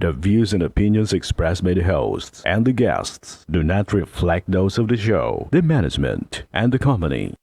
The views and opinions expressed by the hosts and the guests do not reflect those of the show, the management, and the company.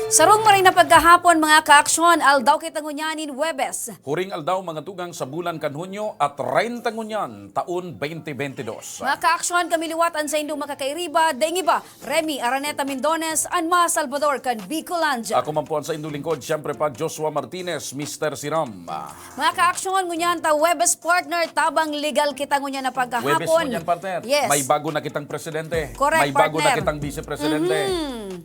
Sarong maray na pagkahapon mga kaaksyon, aldaw kitang ngunyanin Webes. Huring aldaw mga tugang sa bulan kan Hunyo at 30 ngunyan taon 2022. Mga kaaksyon, kami liwatan sa Indo makakairiba, daing iba, Remy Araneta Mindones, Anma Salvador kan Bicolandia. Ako man po ang sa Indo lingkod, siyempre pa Joshua Martinez, Mr. Siram. Mga kaaksyon, ngunyan ta Webes partner, tabang legal kita ngunyan na pagkahapon. Webes ngunyan partner, Yes. may bago na kitang presidente, Correct, may bago partner. na kitang vice-presidente,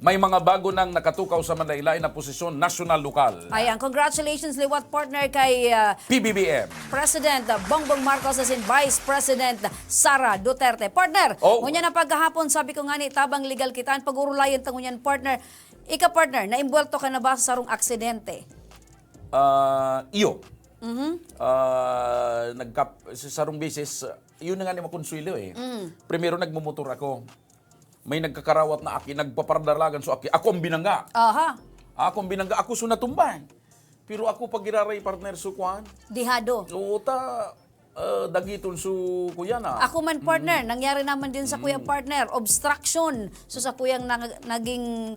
may mga bago nang nakatukaw sa manlaylay na posisyon nasyonal-lokal. Ayan, congratulations liwat partner kay PBBM. President Bongbong Marcos as in Vice President Sara Duterte. Partner, Oh. ngunyan na pagkahapon, sabi ko nga ni, tabang legal kita, pag-urulayan ta ngunyan partner. Ika partner, naimbuelto ka na ba sa sarong aksidente? Iyo. Sa sarong beses, yun na nga ni makonsuelo eh. Primero nagmumotor ako. May nagkakarawat na aki, nagpapardalagan so aki. Ako ang binangga. Aha, Ako ang binangga, ako so natumbang. Pero ako pag iraray partner so kuan, dihado. so dagiton so kuya na. Ako man partner, nangyari naman din sa kuyang partner, obstruction. So sa kuyang naging,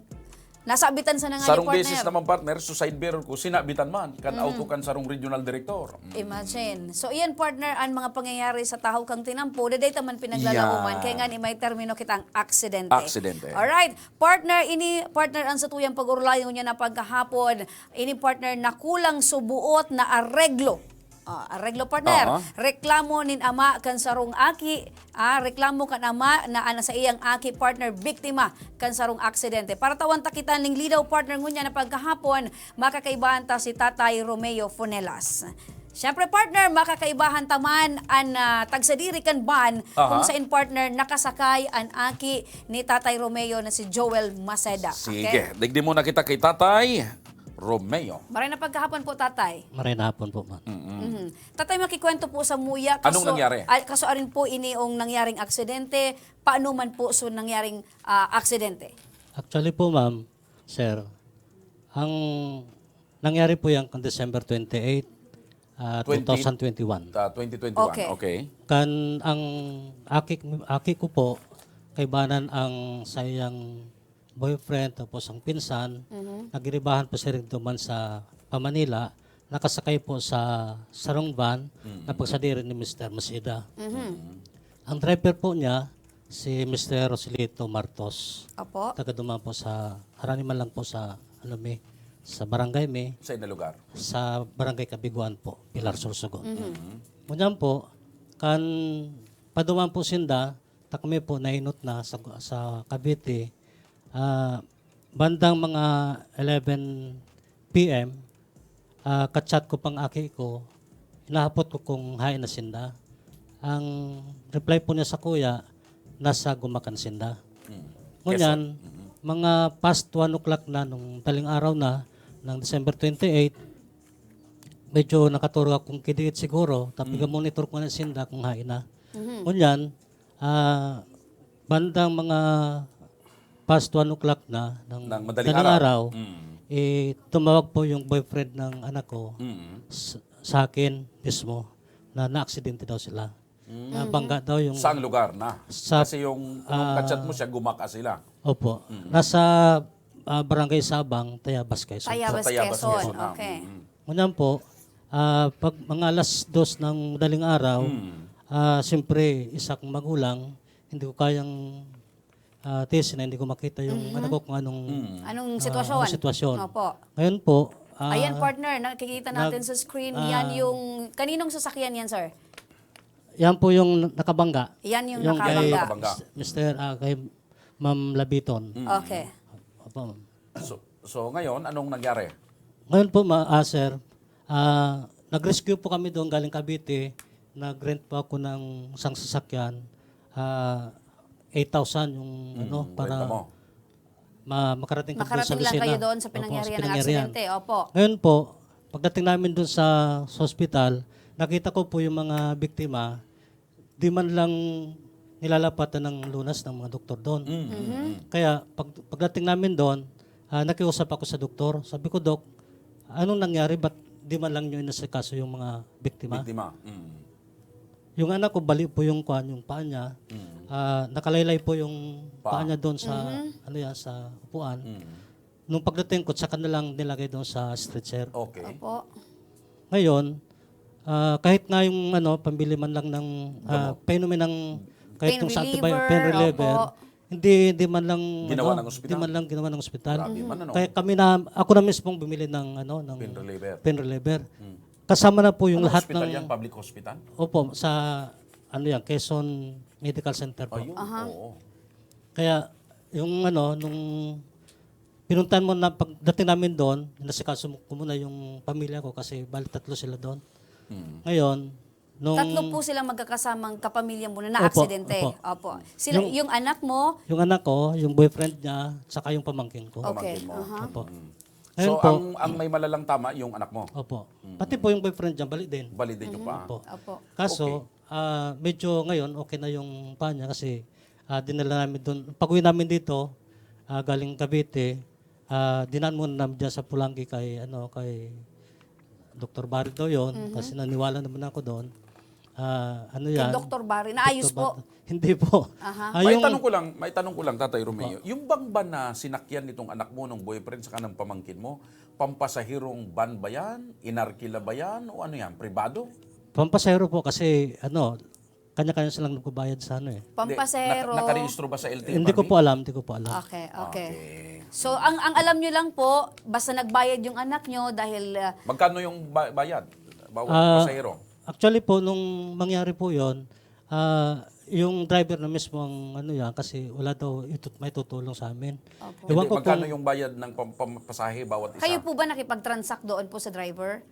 nasabitan sa nga ni Sarong partner. beses naman partner, so side bearer ko, sinabitan man, kan auto kan sarong regional director. Imagine. So iyan partner, ang mga pangyayari sa tahaw kang tinampo, daday taman pinaglalauman, Yeah. kaya nga ni may termino kitang aksidente. Aksidente. Alright, partner, ini partner ang sa tuyang pag-urulayo niya na pagkahapon, ini partner na kulang subuot na areglo. Areglo partner, reklamo nin ama kan sarong aki, reklamo kan ama na ana sa iyang aki partner biktima kan sarong aksidente. Para tawan ta kita ning lidaw partner ngunya na pagkahapon, makakaibahan ta si Tatay Romeo Funelas. Siyempre partner, makakaibahan taman ang tagsadiri kan ban kung saan partner nakasakay ang aki ni Tatay Romeo na si Joel Maceda. Sige, digdi mo na kita kay Tatay Romeo. Maray na pagkahapon po Tatay. Maray na hapon po, ma'am. Tatay, makikwento po sa muya. Anong nangyari? Kaso arin po iniong nangyaring aksidente. Paano man po so nangyaring aksidente? Actually po, ma'am, sir, ang nangyari po yan kan December 28, 2021. 2021, Okay. okay. Kan ang aki ko po, kaibanan ang sayang boyfriend tapos ang pinsan, nagiribahan po siya rin duman sa Manila, nakasakay po sa sarong van na pagsadirin ni Mr. Maceda. Ang driver po niya, si Mr. Rosilito Martos. Opo. Taga duman po sa, haraniman lang po sa, sa barangay Sa ina lugar. sa barangay Kabiguan po, Pilar Sorsogon. Ngunyan po, kan paduman po sinda, takmi po nainot na sa Cavite, bandang mga 11 p.m., kachat ko pang aki ko, hinahapot ko kung hain na sinda. Ang reply po niya sa kuya, nasa Gumakan sinda. Ngunyan, mga past 1 o'clock na nung taling araw na, ng December 28, medyo nakaturo akong kidiit siguro, tapos monitor ko na sinda kung hain na. Ngunyan, bandang mga past 1 o'clock na ng madaling daling araw, tumawag po yung boyfriend ng anak ko sa akin mismo na na-aksidente daw sila. Nabangga daw yung... Saang lugar na? Sa- Kasi yung kachat mo siya, gumaka sila. Opo. Nasa Barangay Sabang, Tayabas, Quezon. Tayabas, Tayabas, Quezon. Quezon, Okay. Ngunyan po, pag mga alas 2 ng daling araw, siyempre, isa kong magulang, hindi ko kayang tiyasin na hindi ko makita yung anak ko kung anong Anong sitwasyon? anong sitwasyon. Opo. Ngayon po, Ayan partner, nakikita natin sa screen, yan yung, kaninong sasakyan yan sir? yan po yung nakabangga. Yan yung kay nakabangga. Mr. kay Ma'am Labiton. Okay. Opo, ma'am. So ngayon, anong nangyari? Ngayon po, sir, nag-rescue po kami doon galing Cavite. Nag-rent po ako ng isang sasakyan. 8,000 yung para Renta mo. makarating kami doon sa Makarating lang Lucena. kayo doon sa Opo, pinangyarihan ng aksidente. Opo. Ngayon po, pagdating namin doon sa hospital, nakita ko po yung mga biktima, di man lang nilalapatan ng lunas ng mga doktor doon. Kaya pagdating namin doon, nakiusap ako sa doktor. Sabi ko, Dok, anong nangyari? Ba't di man lang nyo inasikaso yung mga biktima? Biktima. Yung anak ko, bali po yung paa niya. Nakalaylay po yung paa niya doon sa, sa upuan. Nung pagdating ko, saka na lang nilagay doon sa stretcher. Okay. Opo. Ngayon, kahit nga yung pambili man lang ng painumin ng kahit Pain yung sa reliever, pain reliever, opo. hindi man lang Ginawa ng ospital? Hindi man lang ginawa ng ospital. Grabe man, ano? Kaya ako na mismong bumili ng ng Pain reliever. pain reliever. Kasama na po yung Anong lahat hospital ng yan? Public hospital? Opo, sa Quezon Medical Center po. Ayun. Oo. Kaya yung nung pinuntahan mo na pagdating namin doon, nasikaso ko muna yung pamilya ko kasi bali 3 sila doon. Ngayon, nung Tatlo po silang magkakasamang kapamilya mo na Opo, aksidente. opo. Opo. Sila, yung anak mo, yung anak ko, yung boyfriend niya, saka yung pamangkin ko. okay. Pamangkin mo. aha. Opo. Ngayon So, po, ang may malalang tama, yung anak mo. opo. Pati po yung boyfriend niya, bali din. Valid din yung pa. Opo. Opo. Kaso, medyo ngayon, okay na yung paa niya kasi dinala namin doon. Pag-uwi namin dito, galing Cavite, dinaan muna namin dyan sa Pulangi kay Dr. Barry daw yun, kasi naniwala naman ako doon. Kay Dr. Barry, naayos po. Hindi po. Aha. May tanong ko lang, Tatay Romeo. Yung bang ban na sinakyan nitong anak mo ng boyfriend sa kanang pamangkin mo, pampasahirong ban ba yan? Inarkila ba yan? O ano yan? Pribado? Pampasahero po kasi kanya-kanya silang nagbabayad sa Pampasero. Nakarehistro ba sa LTFRB? Hindi ko po alam. Okay. So, ang alam nyo lang po, basta nagbayad yung anak nyo dahil Magkano yung bayad? Bawat pasahero? Actually po, nung mangyari po yon, yung driver na mismo ang kasi wala daw may tutulong sa amin. Ewan Hindi, ko magkano kung yung bayad ng pasahe bawat isa? kayo po ba nakipag-transact doon po sa driver?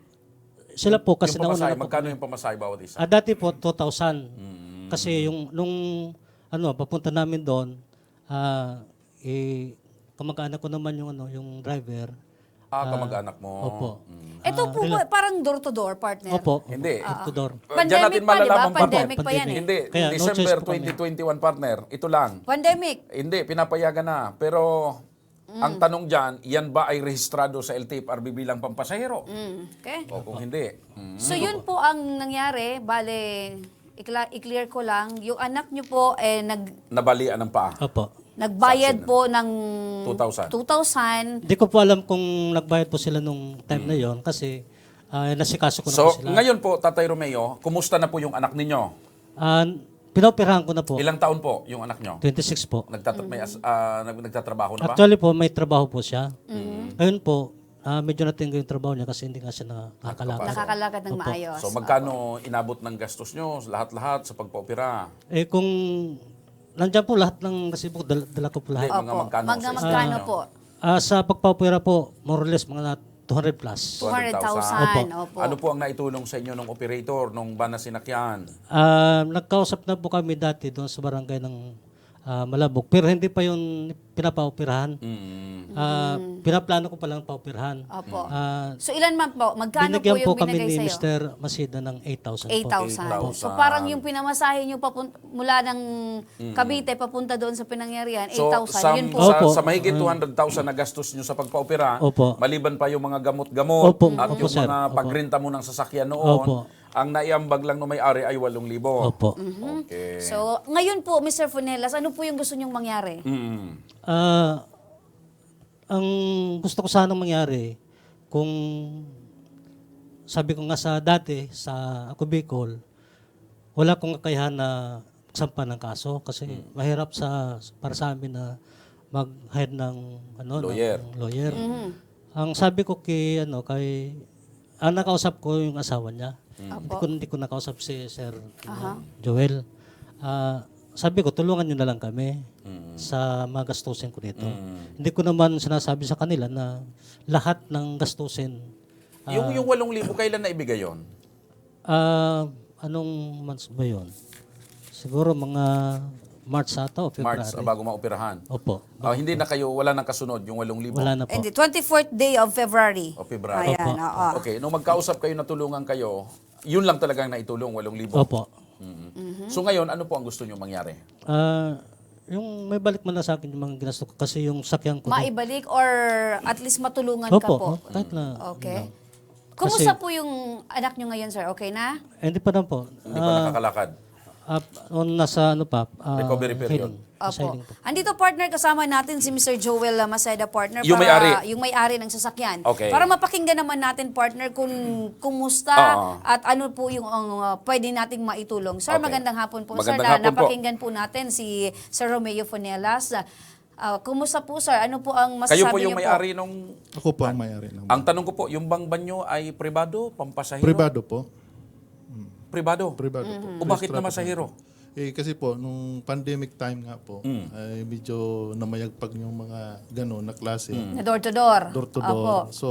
sila po kasi yung pamasahe, nauna na po. magkano yung pamasahe bawat isa? Dati po 2,000. Kasi nung papunta namin doon, kamag-anak ko naman yung driver. Kamag-anak mo. Opo. Ito po ba, parang door-to-door, partner? Opo. Hindi. To door. Diyan natin Pandemic pa, di ba? malalaman, partner. Pandemic pa yan eh. Hindi. Kaya, no December choice po kami. 2021, partner. Ito lang. Pandemic. Hindi, pinapayagan na. Pero ang tanong dyan, yan ba ay rehistrado sa LTFRB bilang pampasahero? Okay. O kung hindi. So, yun po ang nangyari. Bale, i-clear ko lang. Yung anak nyo po, Nabalian ng paa. Opo. nagbayad po ng 2,000. 2,000. Hindi ko po alam kung nagbayad po sila nung time na yon kasi nasikaso ko na po So, sila. ngayon po, Tatay Romeo, kumusta na po yung anak ninyo? Pinaoperahan ko na po. Ilang taon po yung anak nyo? 26 po. Nagtatrabaho na ba? Actually po, may trabaho po siya. Ngayon po, medyo natinggo yung trabaho niya kasi hindi nga siya nakakalakad. Nakakalakad ng maayos. So, magkano inabot ng gastos nyo, lahat-lahat sa pagpaopera? Kung nandiyan po lahat ng resibo, dala ko po lahat. Hindi, mga magkano sa magkano inyo? po? Sa pagpaopera po, more or less, mga 200 plus. 200,000. Opo. Ano po ang naitulong sa inyo ng operator nung ba na sinakyan? Nagkausap na po kami dati doon sa barangay ng Malabog. Pero hindi pa yung pinapaoperahan. Pinaplano ko palang paoperahan. Opo. So ilan man po? Magkano po Binigyan yung po kami binigay ni sa'yo? Mr. Masida ng 8,000 po. 8,000. So parang yung pinamasahe nyo mula ng Cavite papunta doon sa pinangyarihan, 8,000. Yun po. Opo. Sa mahigit 200,000 na gastos nyo sa pagpaopera, Opo. maliban pa yung mga gamot-gamot Opo. at Opo, yung sir. mga Opo. pagrenta mo ng sasakyan noon, Opo. ang naiambag lang ng may-ari ay 8,000. Opo. Okay. So ngayon po, Mr. Funelas, ano po yung gusto nyong mangyari? Ang gusto ko sanang mangyari, kung sabi ko nga sa dati, sa ako Bicol, wala akong kakayahan na magsampa ng kaso kasi mahirap para sa amin na mag-hire ng Lawyer. ng lawyer. Ang sabi ko ang nakausap ko yung asawa niya. Hindi ko nakausap si Sir Joel. Sabi ko, tulungan nyo na lang kami sa mga gastusin ko dito. Hindi ko naman sinasabi sa kanila na lahat ng gastusin. Yung 8,000, kailan na ibigay yon? Anong months ba yun? Siguro mga March ata o February. March, bago maoperahan. Opo. Hindi na kayo, wala nang kasunod yung 8,000? Wala na po. And the 24th day of February. O February. Ayan, oo. Okay, nung magkausap kayo, natulungan kayo, yun lang talagang naitulong, 8,000. Opo. So ngayon, ano po ang gusto nyo mangyari? Yung may balik man na sa akin yung mga ginasto ko kasi yung sakyan ko. Maibalik or at least matulungan ka po? Kahit na. Okay. Kumusta po yung anak nyo ngayon, sir? Okay na? Hindi pa lang po. Hindi pa nakakalakad? Nasa ano pa. Recovery period. healing. Nasa Opo. healing po. Andito partner, kasama natin si Mr. Joel Maceda, partner. Yung para- may-ari. Yung may-ari ng sasakyan. Okay. Para mapakinggan naman natin, partner, kung kumusta Oo. at ano po yung pwede nating maitulong. Sir, Okay. magandang hapon po. Magandang sir, hapon po. napakinggan po natin si Sir Romeo Fonelas. Kumusta po, sir? Ano po ang masasabi Kayo po yung niyo may-ari nung... Ako po ang may-ari ng Ang tanong ko po, yung bang banyo ay pribado, pampasahero? privado po. Pribado? Privado po. O bakit na Registrado masahero? po. Kasi po, nung pandemic time nga po, ay medyo namayagpag yung mga gano'n na klase. Na door-to-door. Door to Opo. door. So,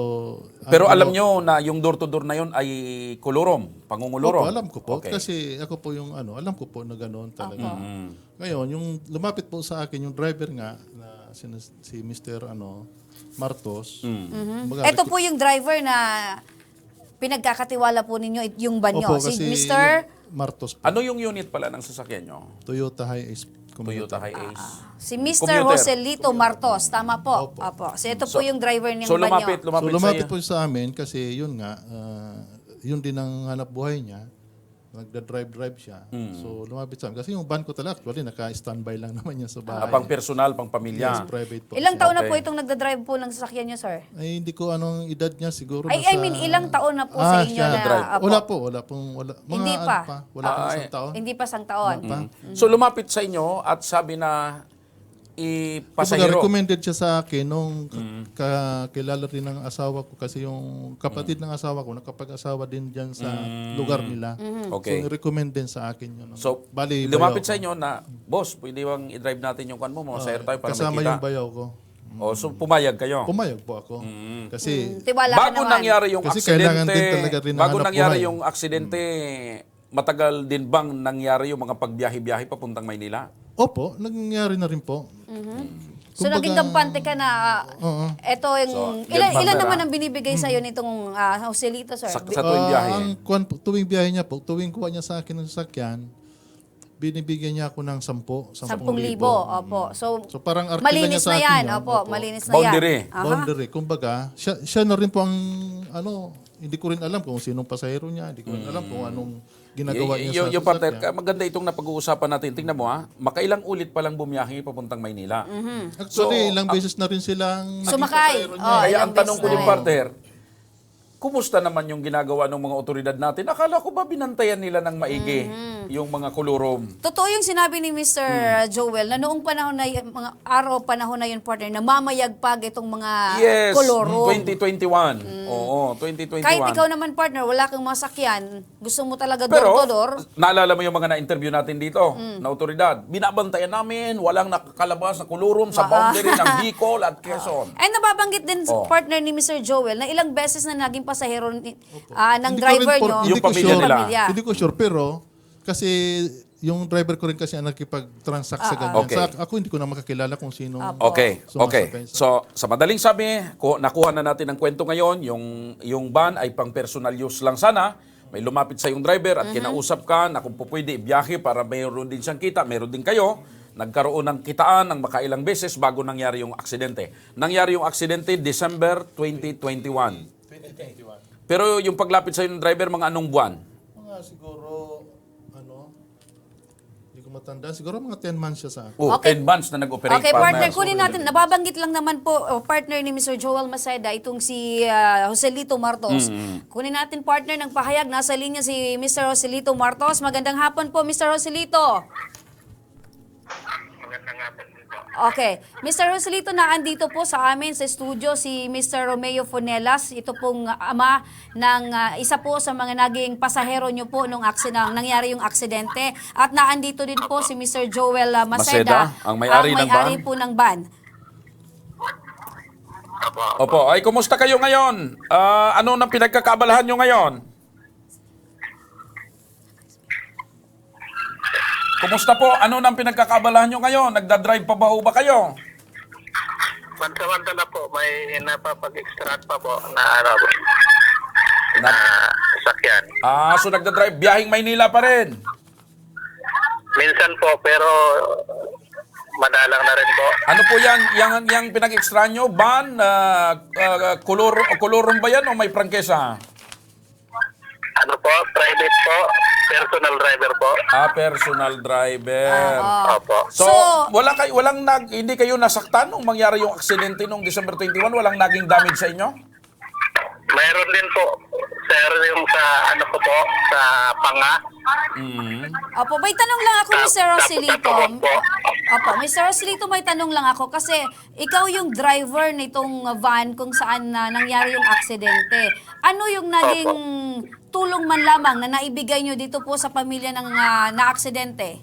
Pero ang alam ano- nyo na yung door-to-door na yun ay kulurom, pangungulurom? Opo, alam ko po. Okay. Kasi ako po yung alam ko po na gano'n talaga. Ngayon, yung lumapit po sa akin, yung driver nga, na si Mr. Martos. Kumbaga, Ito po yung driver na pinagkakatiwala po ninyo yung banyo. Opo, Si kasi Mr. Martos po. Ano yung unit pala ng sasakyan nyo? Toyota Hi-Ace. Toyota Hi-Ace. Si Mr. Commuter. Joselito Martos. Tama po. Opo. So ito po yung driver niyang So banyo. lumapit So sa lumapit po sa amin kasi yun nga, yun din ang hanap buhay niya. Nagda-drive siya. So lumapit sa amin. Kasi yung van ko talaga, actually, naka-standby lang naman yan sa bahay. pang personal, pang pamilya. Yes, private po. Ilang siya. taon na po Okay. itong nagda-drive po ng sasakyan niyo, sir? Ay, hindi ko anong edad niya siguro. I mean, ilang taon na po sa inyo siya. na... Wala po. Mga Hindi pa. Wala pa isang taon. Hindi pa sang taon. So lumapit sa inyo at sabi na Kumbaga, ipasahero. recommended siya sa akin nung kakilala rin ng asawa ko kasi yung kapatid ng asawa ko nakapag-asawa din dyan sa lugar nila. Okay. So, recommend din sa akin yun. So Bali, lumapit bayaw sa ko. inyo na, boss, pwede bang i-drive natin yung kan mo? Masahero tayo para Kasama makita. yung bayaw ko. O, so pumayag kayo. Pumayag po ako. Kasi Tiwala ka Bago naman. nangyari yung Kasi kailangan aksidente, din talaga rin ng bago hanap nangyari buhay. yung aksidente, matagal din bang nangyari yung mga pagbiyahe-biyahe papuntang Maynila? opo, nangyari na rin po. So Kumbaga, naging kampante ka na, ito yung, ilan partner, naman ang binibigay sa'yo nitong Joselito, sir? Sa tuwing biyahe. Tuwing biyahe niya po, tuwing kuha niya sa akin ng sasakyan, binibigyan niya ako ng 10,000. 10,000. Opo. So parang arkila malinis niya sa na akin yan. yun. Opo, Opo. malinis na Boundary. yan. Aha. Boundary. Kumbaga, siya na rin po ang hindi ko rin alam kung sinong pasahero niya, hindi ko rin alam kung anong ginagawa niya sa Yung partner, sasakyan. maganda itong napag-uusapan natin. Tingnan mo ha, makailang ulit pa lang bumiyahe papuntang Maynila. Actually, ilang beses na rin silang naging Sumakay. pasahero Oh, niya. Kaya ilang ang tanong beses ko na din rin. partner, kumusta naman yung ginagawa ng mga otoridad natin? Akala ko ba binantayan nila ng maigi yung mga kulurom? Totoo yung sinabi ni Mr. Joel na noong panahon na yun, mga panahon na yun, partner, na mamayagpag itong mga Yes, koloro. 2021. Oo, 2021. Kahit ikaw naman, partner, wala kang masakyan, gusto mo talaga Pero, door-to-door, naalala mo yung mga na-interview natin dito, na otoridad. Binabantayan namin, walang nakakalabas na kulurom sa boundary ng Bicol at Quezon. and nababanggit din Oh. partner ni Mr. Joel na ilang beses na naging pasahero ng Hindi ko driver rin po- nyo. hindi Yung ko pamilya sure. nila. Hindi ko sure, pero kasi yung driver ko rin kasi ang nakipag-transact sa ganyan. Okay. Ako hindi ko na makakilala kung sino. Okay, okay. Sumasakay sa- So, sa madaling sabi, nakuha na natin ang kwento ngayon. Yung van ay pang personal use lang sana. May lumapit sa yung driver at kinausap ka na kung po pwede ibiyahe para mayroon din siyang kita, mayroon din kayo. Nagkaroon ng kitaan ng makailang beses bago nangyari yung aksidente. Nangyari yung aksidente December 2021. Pero yung paglapit sa yung driver, mga anong buwan? Mga siguro, hindi ko matandaan. Siguro mga 10 months siya sa akin. Oh, Okay. 10 months na nag-operate. Okay, partner, partner. kunin natin. Nababanggit lang naman po, partner ni Mr. Joel Maceda, itong si Joselito Martos. Kunin natin, partner, ng pahayag. Nasa linya si Mr. Joselito Martos. Magandang hapon po, Mr. Joselito. Magandang hapon po. Okay. Mr. Joselito, naandito po sa amin sa studio si Mr. Romeo Fonelas. Ito pong ama ng isa po sa mga naging pasahero nyo po nung nangyari yung aksidente. At naandito din po si Mr. Joel Maceda, Maceda, ang may-ari ng may-ari van. po ng van. Opo, ay kumusta kayo ngayon? Ano nang pinagkakaabalahan nyo ngayon? Kumusta po? Ano nang pinagkakaabalahan nyo ngayon? Nagda-drive pa ba ho ba kayo? Samantala po, may napapag-extract pa po na na sakyan. So nagda-drive, biyahing Maynila pa rin. Minsan po, pero madalang na rin po. Ano po yan? Yang pinag-extra nyo? Van? Kolorum ba yan o may prangkesa? Ano po, private po, personal driver po. Personal driver. Opo. So, So- hindi kayo nasaktan nung mangyari yung aksidente nung December 21? Walang naging damage sa inyo? Mayroon din po, sir, yung sa ano ko po, sa panga. Opo, may tanong lang ako, Mr. Rosilito. Tapos po. Opo, Mr. Rosilito, may tanong lang ako kasi ikaw yung driver nitong van kung saan nangyari yung aksidente. Ano yung naging tulong man lamang na naibigay nyo dito po sa pamilya ng na-aksidente?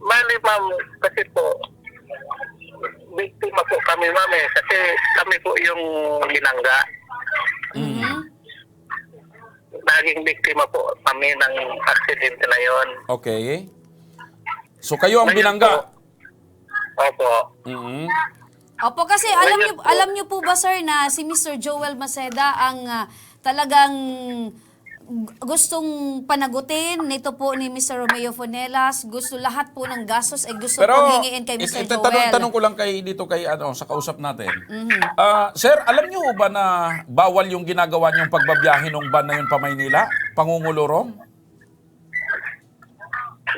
Mali, ma'am, kasi po, biktima po kami, ma'am, kasi kami po yung binangga. Naging biktima po kami ng aksidente na yon. Okay. So, kayo ang binangga? Opo. Mhm. Opo, kasi alam niyo po ba, sir, na si Mr. Joel Maceda ang talagang gustong panagutin nito po ni Mr. Romeo Fonelas, gusto lahat po ng gastos ay gusto pong hingiin kay Mr. Joel. Tanong ko lang dito kay sa kausap natin. Sir, alam niyo ba na bawal yung ginagawa niyong pagbabiyahe ng van na yun pa Maynila? Pangungulurong?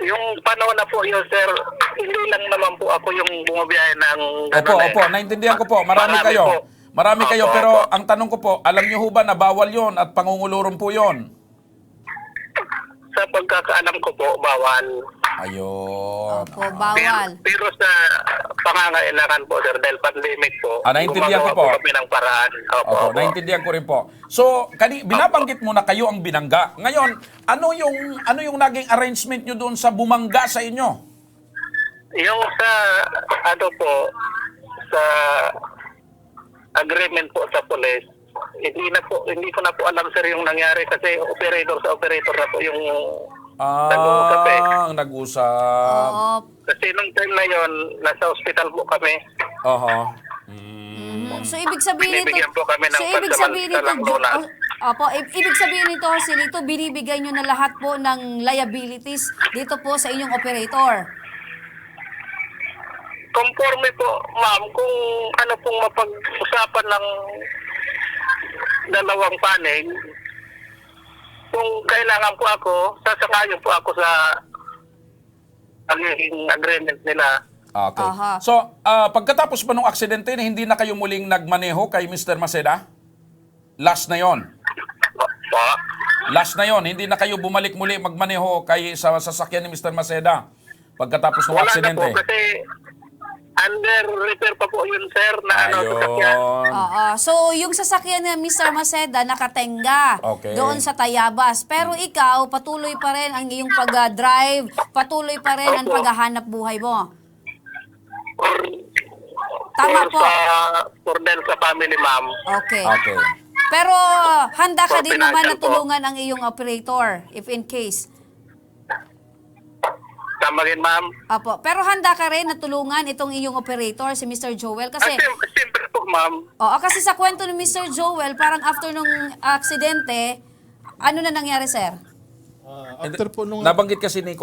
Yung panahon na po yun, sir, hindi lang naman po ako yung bumabiyahe ng Opo, naintindihan ko po. Marami kayo. Marami kayo, Opo, pero opo. ang tanong ko po, alam niyo ho ba na bawal yon at pangungulurong po yon? Sa pagkakaalam ko po, bawal. Ayun. Opo, bawal. Pero sa pangangailangan po, sir, dahil pandemic po, Naintindihan ko gumagawa po. kami ng paraan. Opo, Opo, naintindihan ko rin po. So, binabanggit mo na kayo ang binangga. Ngayon, ano yung naging arrangement nyo doon sa bumangga sa inyo? Yung sa, ano po, sa agreement po sa police, hindi ko na po alam, sir, yung nangyari kasi operator na po yung nag-uusap eh. Nag-usap. Oo. Kasi nung time na yon, nasa hospital po kami. Oho. So ibig sabihin nito, Binibigyan po kami ng pansamantalang Jo- lunas. Opo, ibig sabihin nito, Silito, binibigay nyo na lahat po ng liabilities dito po sa inyong operator. Conforme po, ma'am, kung ano pong mapag-usapan ng dalawang panig, kung kailangan po ako, sasangayon po ako sa agreement nila. Okay. Aha. So, pagkatapos ba nung aksidente, hindi na kayo muling nagmaneho kay Mr. Maceda? Last na yon. Po. Last na yon. Hindi na kayo bumalik muli magmaneho sa sasakyan ni Mr. Maceda pagkatapos ng Wala aksidente? na po kasi under repair pa po yun, sir, na sasakyan. Ayun. Oo. So, yung sasakyan ni Mr. Maceda nakatenga Okay. doon sa Tayabas. Pero ikaw, patuloy pa rin ang iyong pag-drive, patuloy pa rin ang Opo. paghahanap buhay mo. For Tama po. for them sa family, ma'am. Okay. Okay. Pero handa ka For din naman na financial po. tulungan ang iyong operator, if in case. Tama rin, ma'am. Apo. Pero handa ka rin na tulungan itong iyong operator, si Mr. Joel. Kasi, Siyempre po, ma'am. kasi sa kwento ni Mr. Joel, parang after nung aksidente, ano na nangyari, sir? After po nung... Nabanggit kasi ni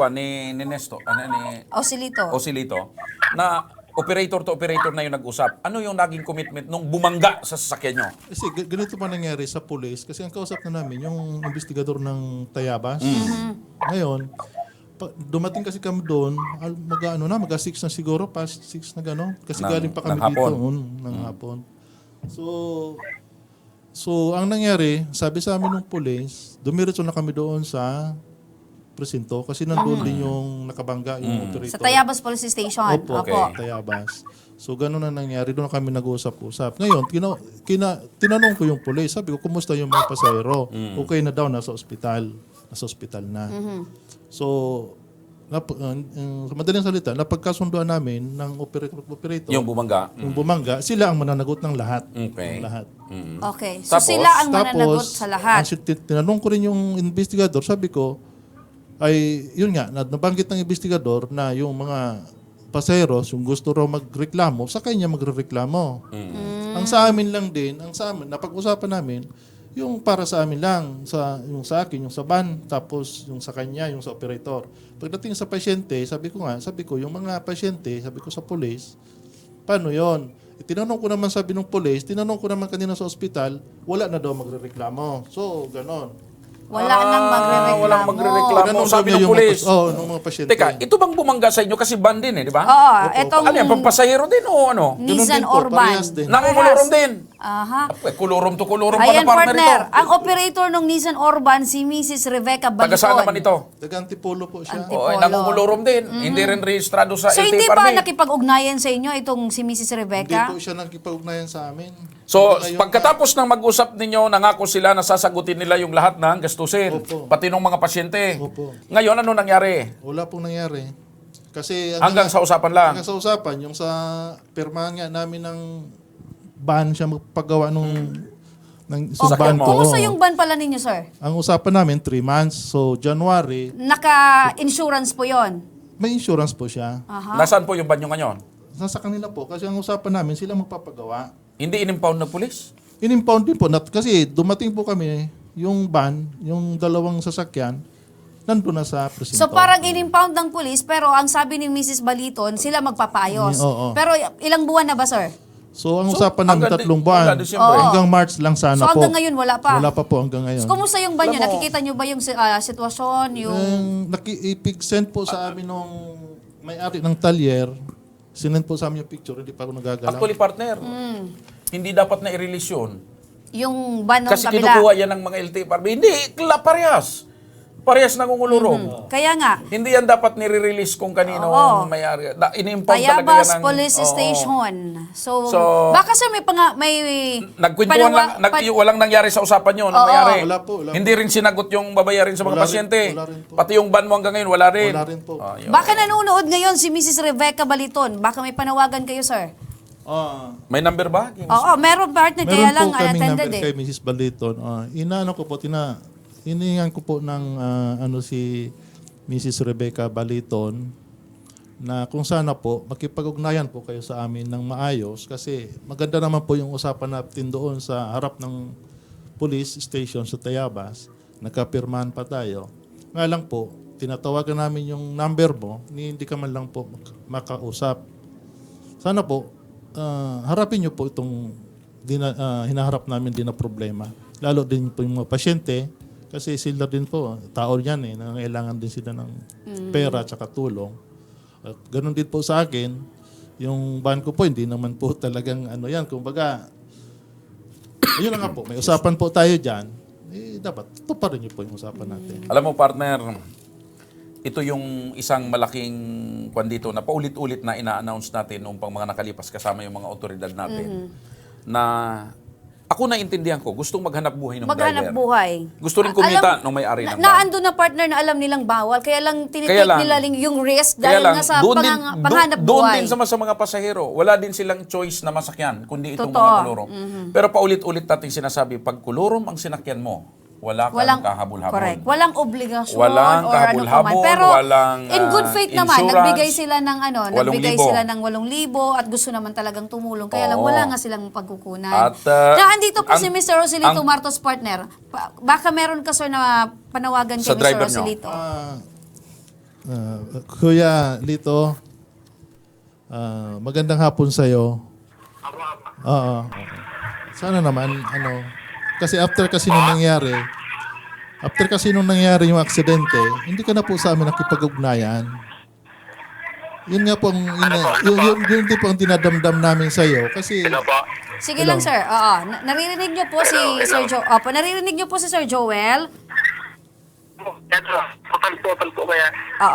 Nesto, ni Osilito. na operator to operator na yung nag-usap. Ano yung naging commitment nung bumangga sa sasakyan nyo? Kasi ganito pa nangyari sa police kasi ang kausap na namin yung investigador ng Tayabas. Ngayon, dumating kasi kami doon, mag 6 na siguro, past 6 na gano'n. Kasi galing pa kami ng dito hapon. ng hapon. So ang nangyari, sabi sa amin ng police, dumiretso na kami doon sa presinto kasi nandun din yung nakabangga, yung operator. Sa Tayabas Police Station. Opo, Okay. Tayabas. So, gano'n na nangyari. Doon na kami nag-usap-usap. Ngayon, tinanong ko yung police. Sabi ko, kumusta yung mga pasahero? Okay na daw, nasa ospital. Nasa ospital na. So, madaling salita, napagkasunduan namin ng operator. Yung bumangga? Yung bumangga, sila ang mananagot ng lahat. Okay. Ng lahat. Okay. So, Tapos? sila ang mananagot sa lahat. Tinanong ko rin yung investigador. Sabi ko, ay, yun nga, nabanggit ng investigador na yung mga paseros, yung gusto raw magreklamo, sa kanya magrereklamo. Ang sa amin lang din, napag-usapan namin, Yung para sa amin lang, yung sa akin, yung sa van, tapos yung sa kanya, yung sa operator. Pagdating sa pasyente, sabi ko, yung mga pasyente, sabi ko sa police, paano yon? Tinanong ko naman, sabi ng police, tinanong ko naman kanina sa ospital, wala na daw magrereklamo. So, ganon. Wala nang magre-reklamo. Walang magrereklamo. Ganon Sabi daw ng yung pulis. ng mga pasyente. Teka, ito bang bumangga sa inyo kasi van din di ba? Oo, Opo. etong Ano yan, pampasahero din o ano? Ganon Nissan din po, Orban. parehas din. Nangungulurom din. Aha. Kulurom to kulurom Ayan, pala partner partner. ito. Ang operator ng Nissan Orban, si Mrs. Rebecca Baliton. Taga saan naman ito? Taga-Antipolo po siya. Antipolo. Oo, nangungulurom din. Hindi rin rehistrado sa So, hindi LTFRB. pa nakipag-ugnayan sa inyo itong si Mrs. Hindi Rebecca? po siya nakipag-ugnayan sa amin. So, Ngayon, pagkatapos ng mag-usap ninyo, nangako sila na sasagutin nila yung lahat ng gastusin. Opo. Pati ng mga pasyente. Opo. Ngayon, ano nangyari? Wala pong nangyari. Kasi Hanggang sa usapan lang. hanggang sa usapan, yung sa pirmahan nga namin ng ban siya magpagawa nung ng Okay. ban ko. Kumusta oo. yung ban pala ninyo, sir? Ang usapan namin 3 months. So January, Naka-insurance po yon. may insurance po siya. Aha. Nasaan po yung banyo ngayon? Nasa kanila po kasi ang usapan namin sila magpapagawa. Hindi inimpound ng pulis? In-impound din po kasi dumating po kami yung ban, yung dalawang sasakyan nandun na sa presinto. So parang in-impound ng police, pero ang sabi ni Mrs. Baliton, sila magpapaayos. Oo. Pero ilang buwan na ba, sir? So ang usapan namin hanggang 3 buwan. hanggang Disyembre. Hanggang March lang sana So po. hanggang ngayon, wala pa? Wala pa po hanggang ngayon. So, kumusta yung banyo? Alam mo- Nakikita nyo ba yung sitwasyon? Yung... Naki-send po sa amin nung may-ari ng talyer. Sinend po sa amin yung picture, hindi pa ako nagagalaw. Actually, partner, hindi dapat na i-release yun. Yung ban ng Kasi kabila. kinukuha yan ng mga LTFRB. Hindi, parehas. Parehas nangungulurom. Kaya nga, Hindi yan dapat nire-release kung kanino Oo. may-ari. In-impound talaga yan Tayabas ng... Police Oo. Station. So, So, baka sir may Nagkwentuhan lang, walang nangyari sa usapan yun. Ang Oo. nangyari. Wala po, wala po. Hindi rin sinagot yung babayarin sa mga Wala rin, pasyente. wala rin po. Pati yung ban mo hanggang ngayon, wala rin. Wala rin po. Ah, yun. Baka nanonood ngayon si Mrs. Rebecca Baliton. Baka may panawagan kayo, sir. May number ba? Oo, meron partner, kaya Meron lang po kaming unattended number eh. kay Mrs. Baliton. Inaano ko po, hiningan ko po ng si Mrs. Rebecca Baliton na kung sana po makipag-ugnayan po kayo sa amin ng maayos kasi maganda naman po yung usapan natin doon sa harap ng police station sa Tayabas. Nagkapirmahan pa tayo. Nga lang po, tinatawagan namin yung number mo, hindi ka man lang po makausap. Sana po, harapin niyo po itong hinaharap namin din na problema. Lalo din po yung mga pasyente, kasi sila din po, tao yan nangailangan din sila ng pera at tulong. Ganon din po sa akin, yung ban ko po, hindi naman po talagang kumbaga, yun na nga po, may usapan po tayo dyan, dapat tuparin niyo po yung usapan natin. Alam mo, partner, ito yung isang malaking kwan dito na paulit-ulit na ina-announce natin noong pang mga nakalipas kasama yung mga otoridad natin na ako naintindihan ko, gustong maghanap buhay ng Maghanap driver. buhay. Gusto rin kumita nung may-ari ng van. Naando na partner na alam nilang bawal, kaya lang tinitake Kaya lang- nila yung risk Kaya dahil lang, nga sa doon panghanap doon buhay. din sa mga pasahero, wala din silang choice na masakyan, kundi itong Totoo. mga kulurom. Pero paulit-ulit natin sinasabi, pag kulurom ang sinakyan mo, wala kang kahabol-habol. Correct. Walang obligasyon Walang or kahabol-habol, man. Pero walang, in good faith naman, insurance, nagbigay sila ng 8,000. sila ng 8,000 at gusto naman talagang tumulong. Kaya lang Oo. wala nga silang pagkukunan. At, Andito po si ang- Mr. Roselito ang- Martos partner. Baka meron ka sir na panawagan Sa kay Mr. driver nyo. Roselito. Kuya Lito, magandang hapon sa'yo. Oo. Sana naman, kasi after kasi nung nangyari yung aksidente, hindi ka na po sa amin nakipag-ugnayan. Yun nga po, yun din po ang dinadamdam namin sa'yo. Kasi, Hello po. Sige lang sir. Oo. Naririnig niyo po si Sir Joel. Opo, naririnig niyo po si Sir Joel. Ito, total po kaya.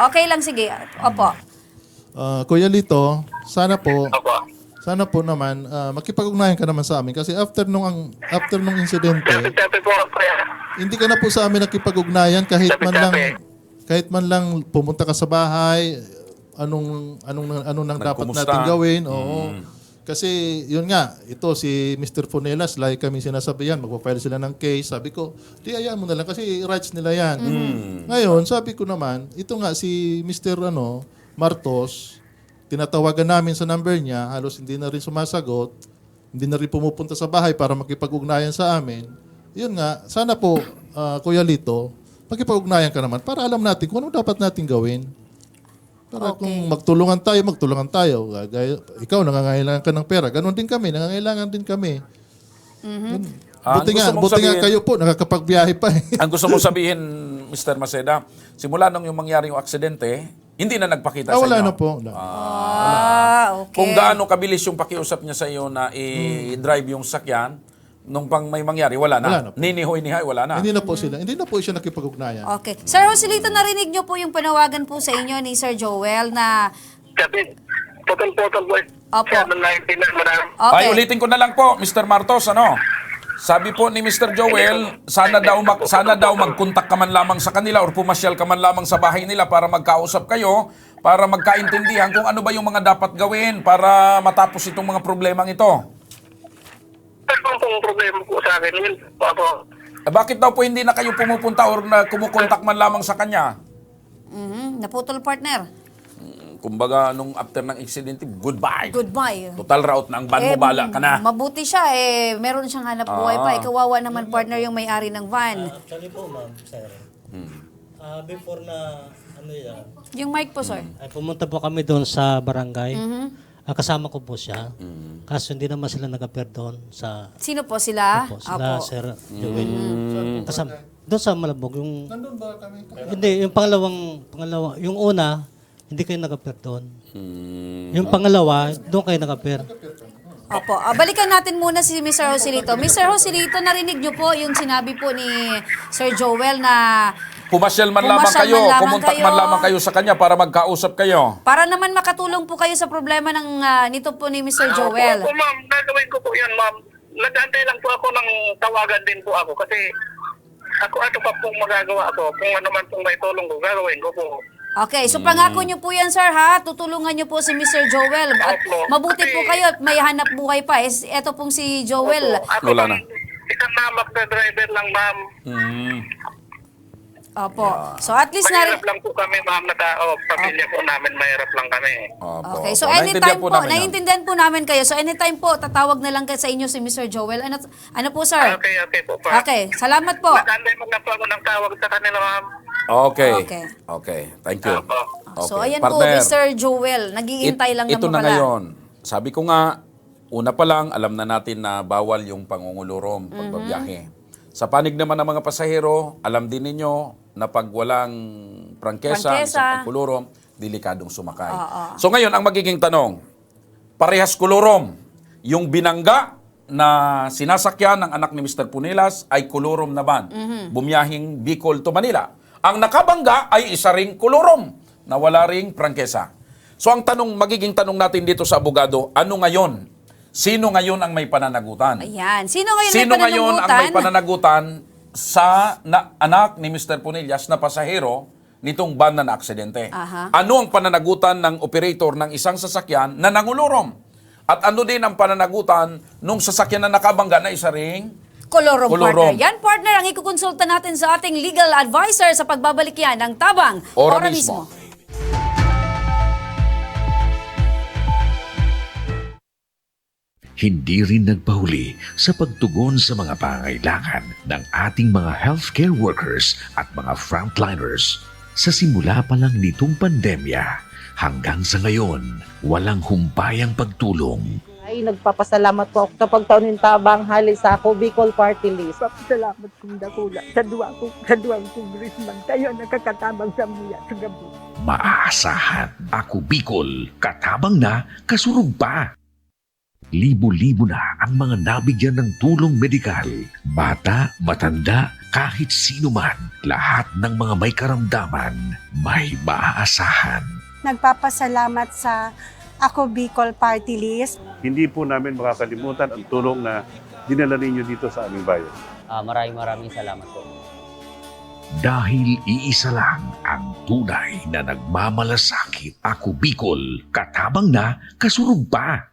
Okay lang, sige. Opo. Kuya Lito, sana po naman, makipag-ugnayan ka naman sa amin. Kasi after nung insidente, Sabi po kaya. hindi ka na po sa amin nakipag-ugnayan kahit man lang pumunta ka sa bahay, anong nang dapat Nagkumusta? natin gawin. Oo. Kasi yun nga, ito si Mr. Funelas, like kami sinasabihan, magpapile sila ng case. Sabi ko, di ayaan mo na lang kasi rights nila yan. Ngayon, sabi ko naman, ito nga si Mr. Martos, tinatawagan namin sa number niya, halos hindi na rin sumasagot, hindi na rin pumupunta sa bahay para makipag-ugnayan sa amin. yun nga, sana po, Kuya Lito, magkipag-ugnayan ka naman para alam natin kung ano dapat natin gawin. Para kung magtulungan tayo. Ikaw, nangangailangan ka ng pera. Ganon din kami, nangangailangan din kami. Buti nga kayo po, nakakapagbiyahe pa eh. Ang gusto mong sabihin, Mr. Maceda, simula nung yung mangyari yung aksidente, hindi na nagpakita sa inyo? Wala na po. Wala. Okay. Kung gaano kabilis yung pakiusap niya sa iyo na i-drive yung sakyan, nung pang may mangyari, wala na. Wala na po. Ninihoy-nihay, wala na. Hindi na po siya nakipag-ugnayan. Okay. Sir Joselito, narinig niyo po yung panawagan po sa inyo ni Sir Joel na... Kasi, putol-putol po. Opo. 719 na madam. Ay, Okay. ulitin ko na lang po, Mr. Martos, ano? Sabi po ni Mr. Joel, sana daw mag-contact ka man lamang sa kanila or pumasyal ka man lamang sa bahay nila para magkausap kayo, para magkaintindihan kung ano ba yung mga dapat gawin para matapos itong mga problemang ito. Ano pong problema po sa akin? Yun po ako. Bakit daw po hindi na kayo pumupunta or na kumukontak man lamang sa kanya? Naputol, partner. Kumbaga, nung after ng aksidente, goodbye. Goodbye. Total route na ang van mo, bala ka na. Mabuti siya meron siyang hanap buhay pa. Kawawa naman, partner, yung may-ari ng van. Actually po, ma'am, sir. Before na, ano yan, Yung mic po, sir. ay pumunta po kami doon sa barangay. Kasama ko po siya. Kaso hindi naman sila nag-appear doon sa... Sino po sila? Po, sila, Sir Joel. Kasama, doon sa Malabog, yung... Nandun ba kami? Hindi, yung pangalawa, yung una, hindi kayo nag-appear doon. Yung pangalawa, doon kayo nag-appear. Opo. Balikan natin muna si Mr. Joselito. Mr. Joselito, narinig niyo po yung sinabi po ni Sir Joel na Pumasyal man lamang Pumasyal kayo, man lamang kumontak kayo. man lamang kayo sa kanya para magkausap kayo. para naman makatulong po kayo sa problema ng nito po ni Mr. Joel. Opo, ma'am. Gagawin ko po yan, ma'am. Nag-antay lang po ako ng tawagan din po ako kasi ako ano pa pong magagawa ko. Kung ano man pong may tulong ko, gagawin ko po. Okay, so pangako niyo po yan, sir, ha? Tutulungan niyo po si Mr. Joel. At Opo. mabuti po kayo at may hanap buhay pa. Ito pong si Joel. Opo. Ako Wala lang, isang namak na driver lang, ma'am. Opo. So at least Mahirap lang po kami, ma'am, na tao. Pamilya po namin, mahirap lang kami. Opo, Okay, so opo. anytime po, namin yan. naiintindihan po namin kayo. So anytime po, tatawag na lang kayo sa inyo si Mr. Joel. Ano po, sir? Okay po, pa. Okay, salamat po. Nag-antay mo na po ako ng tawag sa kanila, ma'am. Okay. Okay. Okay. Thank you. Opo. So Okay. ayan po, Partner, Mr. Joel. Naghihintay lang ito naman na pala. ngayon. Sabi ko nga, una pa lang, alam na natin na bawal yung pangungulurom, pagbabiyahe. Sa panig naman ng mga pasahero, alam din ninyo na pag walang prangkesa, isang pagkulurom, delikadong sumakay. So ngayon, ang magiging tanong, parehas kulurom. Yung binangga na sinasakyan ng anak ni Mr. Punilas ay kulurom naman. Bumiyahing Bicol to Manila. Ang nakabangga ay isa ring kulurom na wala ring prangkesa. So ang magiging tanong natin dito sa abogado, ano ngayon? Sino ngayon ang may pananagutan? Ayan. Sino ngayon Sino may ngayon ang may pananagutan sa anak ni Mr. Punillas na pasahero nitong van na aksidente? Ano ang pananagutan ng operator ng isang sasakyan na nangulurom? At ano din ang pananagutan nung sasakyan na nakabangga na isa ring Kolorom, Kolorom. partner. Yan, partner, ang ikukonsulta natin sa ating legal advisor sa pagbabalik yan ng Tabang. Ora mismo. Hindi rin nagpahuli sa pagtugon sa mga pangailangan ng ating mga healthcare workers at mga frontliners. Sa simula pa lang nitong pandemya, hanggang sa ngayon, walang humpayang pagtulong. Ay, nagpapasalamat po ako sa pagtaunin tabang hali sa ako Bicol Party List. Salamat kong dakula sa duwang congressman. Tayo nakakatabang sa mga sa gabi. Maaasahan, ako Bicol, katabang na, kasurug pa. Libo-libo na ang mga nabigyan ng tulong medikal. Bata, matanda, kahit sino man, lahat ng mga may karamdaman, may maaasahan. Nagpapasalamat sa Ako Bicol Party List. Hindi po namin makakalimutan ang tulong na dinala ninyo dito sa aming bayan. Maraming salamat po. Dahil iisa lang ang tunay na nagmamalasakit. Ako Bicol, katabang na, kasurug pa.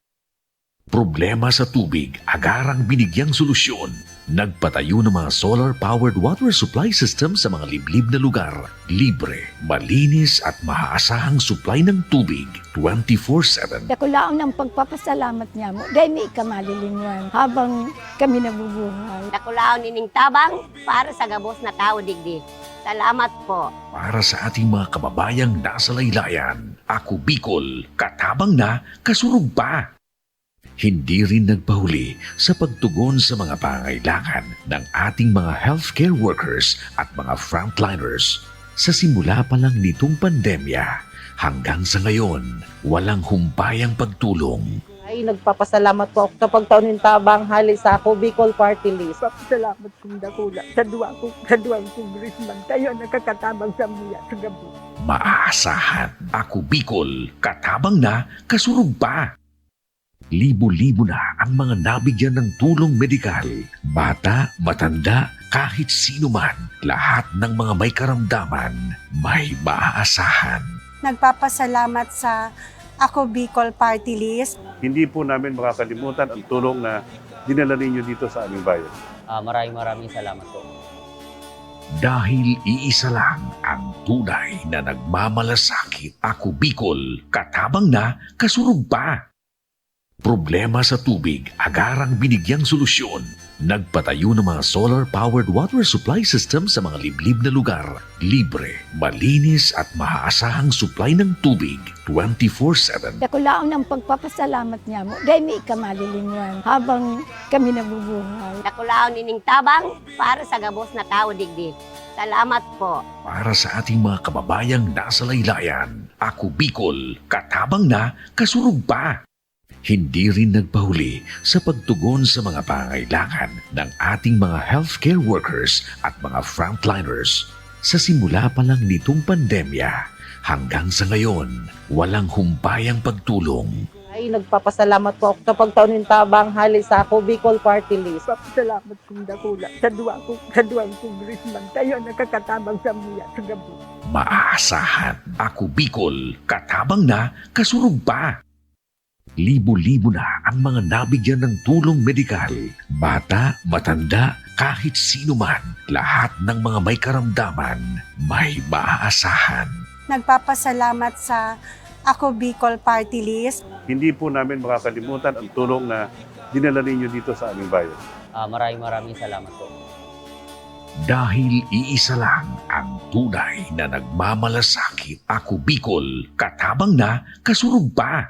Problema sa tubig, agarang binigyang solusyon. Nagpatayo ng mga solar-powered water supply system sa mga liblib na lugar. Libre, malinis at maaasahang supply ng tubig 24/7. Dakulaon ang pagpapasalamat niya mo dahil may kamalilinguan habang kami nabubuhay. Dakulaon nining tabang para sa gabos na tao digdi. Salamat po. Para sa ating mga kababayang nasa laylayan, Ako Bicol, katabang na, kasurug pa. Hindi rin nagpahuli sa pagtugon sa mga pangailangan ng ating mga healthcare workers at mga frontliners. Sa simula pa lang nitong pandemya, hanggang sa ngayon, walang humpayang pagtulong. Ay, nagpapasalamat po ako sa pagtaunin tabang hali sa Ako Bicol Party List. Salamat kong dakula sa duwang congressman. Kayo nakakatabang sa muya sa gabi. Maaasahan, Ako Bicol, katabang na, kasurug pa. Libo-libo na ang mga nabigyan ng tulong medikal. Bata, matanda, kahit sino man, lahat ng mga may karamdaman, may maaasahan. Nagpapasalamat sa Ako Bicol Party List. Hindi po namin makakalimutan ang tulong na dinala ninyo dito sa aming bayan. Maraming salamat po. Dahil iisa lang ang tunay na nagmamalasakit. Ako Bicol, katabang na, kasurug pa. Problema sa tubig, agarang binigyang solusyon. Nagpatayo ng mga solar-powered water supply system sa mga liblib na lugar. Libre, malinis at maaasahang supply ng tubig 24/7. Dakulaon ang pagpapasalamat niya mo dahil may kamalilinguan habang kami nabubuhay. Dakulaon nining tabang para sa gabos na tao digdi. Salamat po. Para sa ating mga kababayang nasa laylayan, Ako Bicol, katabang na, kasurug pa. Hindi rin nagpahuli sa pagtugon sa mga pangailangan ng ating mga healthcare workers at mga frontliners. Sa simula pa lang nitong pandemya, hanggang sa ngayon, walang humpayang pagtulong. Ay, nagpapasalamat po ako sa pagtaunin tabang hali sa Ako Bicol Party List. Salamat kong dakula sa duwang congressman. Kayo nakakatabang sa muya sa gabi. Maaasahan, Ako Bicol, katabang na, kasurug pa. Libo-libo na ang mga nabigyan ng tulong medikal. Bata, matanda, kahit sino man, lahat ng mga may karamdaman, may maaasahan. Nagpapasalamat sa Ako Bicol Party List. Hindi po namin makakalimutan ang tulong na dinala ninyo dito sa aming bayan. Maraming salamat po. Dahil iisa lang ang tunay na nagmamalasakit. Ako Bicol, katabang na, kasurug pa.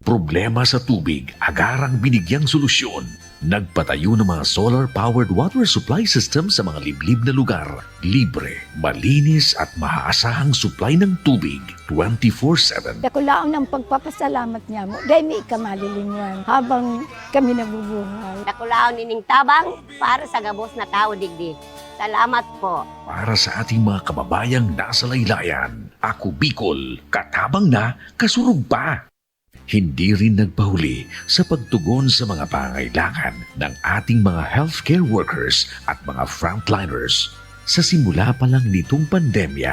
Problema sa tubig, agarang binigyang solusyon. Nagpatayo ng mga solar-powered water supply system sa mga liblib na lugar. Libre, malinis at maaasahang supply ng tubig 24/7. Dakulaon ang pagpapasalamat niya mo dahil may kamalilinguan habang kami nabubuhay. Dakulaon nining tabang para sa gabos na tao digdi. Salamat po. Para sa ating mga kababayang nasa laylayan, Ako Bicol, katabang na, kasurug pa. Hindi rin nagpahuli sa pagtugon sa mga pangailangan ng ating mga healthcare workers at mga frontliners. Sa simula pa lang nitong pandemya,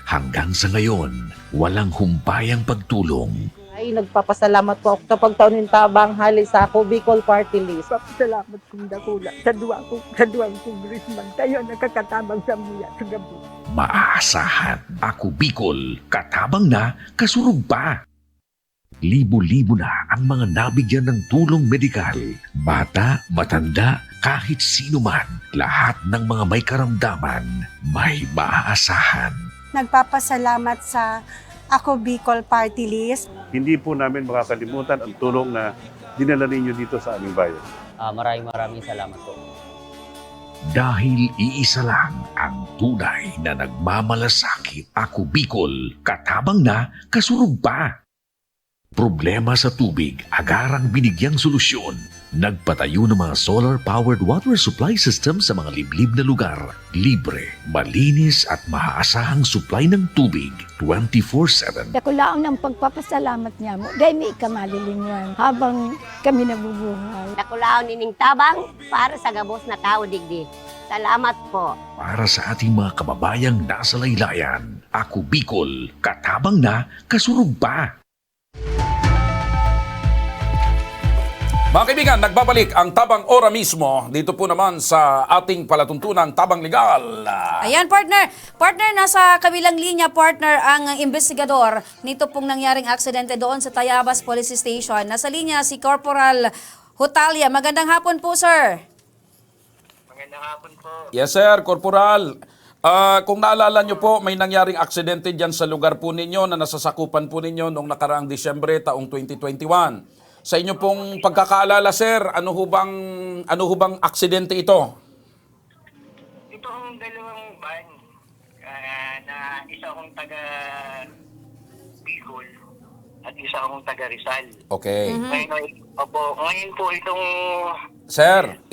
hanggang sa ngayon, walang humpayang pagtulong. Ay, nagpapasalamat po ako sa pagtaunin tabang hali sa Ako Bicol Party List. Salamat kong dakula sa duwang congressman. Kayo nakakatabang sa muya sa gabi. Maaasahan, Ako Bicol, katabang na, kasurug pa. Libo-libo na ang mga nabigyan ng tulong medikal. Bata, matanda, kahit sino man, lahat ng mga may karamdaman, may maaasahan. Nagpapasalamat sa Ako Bicol Party List. Hindi po namin makakalimutan ang tulong na dinala ninyo dito sa aming bayan. Maraming salamat po. Dahil iisa lang ang tunay na nagmamalasakit. Ako Bicol, katabang na, kasurug pa. Problema sa tubig, agarang binigyang solusyon. Nagpatayo ng mga solar-powered water supply system sa mga liblib na lugar. Libre, malinis at maaasahang supply ng tubig 24/7. Dakulaon ang pagpapasalamat niya mo dahil may kamalilinguan habang kami nabubuhay. Dakulaon nining tabang para sa gabos na tao digdi. Salamat po. Para sa ating mga kababayang nasa laylayan, Ako Bicol, katabang na, kasurug pa. Mga kaibigan, nagbabalik ang Tabang Ora mismo dito po naman sa ating palatuntunang Tabang Legal. Ayan, partner. Partner, nasa kabilang linya, partner, ang investigador nito pong nangyaring aksidente doon sa Tayabas Police Station. Nasa linya si Corporal Hutalia. Magandang hapon po, sir. Magandang hapon po. Yes sir, Corporal. Kung naalala nyo po, may nangyaring aksidente dyan sa lugar po ninyo na nasasakupan po ninyo noong nakaraang Disyembre taong 2021. Sa inyo pong pagkakaalala, sir, ano ho bang aksidente ito? Ito ang dalawang van na isa akong taga Bicol at isa akong taga Rizal. Okay. Ngayon po itong... Sir,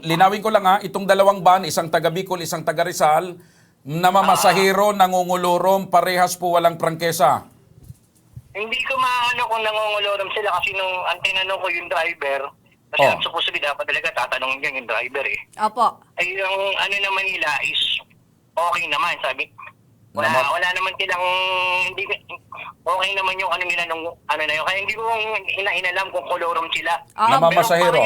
linawin ko lang ha, itong dalawang van, isang taga Bicol, isang taga Rizal, namamasahero, nangungulurom, parehas po walang prangkesa. Hindi ko maano kung nangungulorom sila kasi nung ang tinanong ko yung driver, kasi ang supposedly dapat talaga tatanungin niya yung driver eh. Opo. Ay yung ano naman nila is okay naman, sabi. Wala naman silang okay naman yung ano nila nung ano na yun. Kaya hindi ko inalam kung kolorom sila. Namamasahero.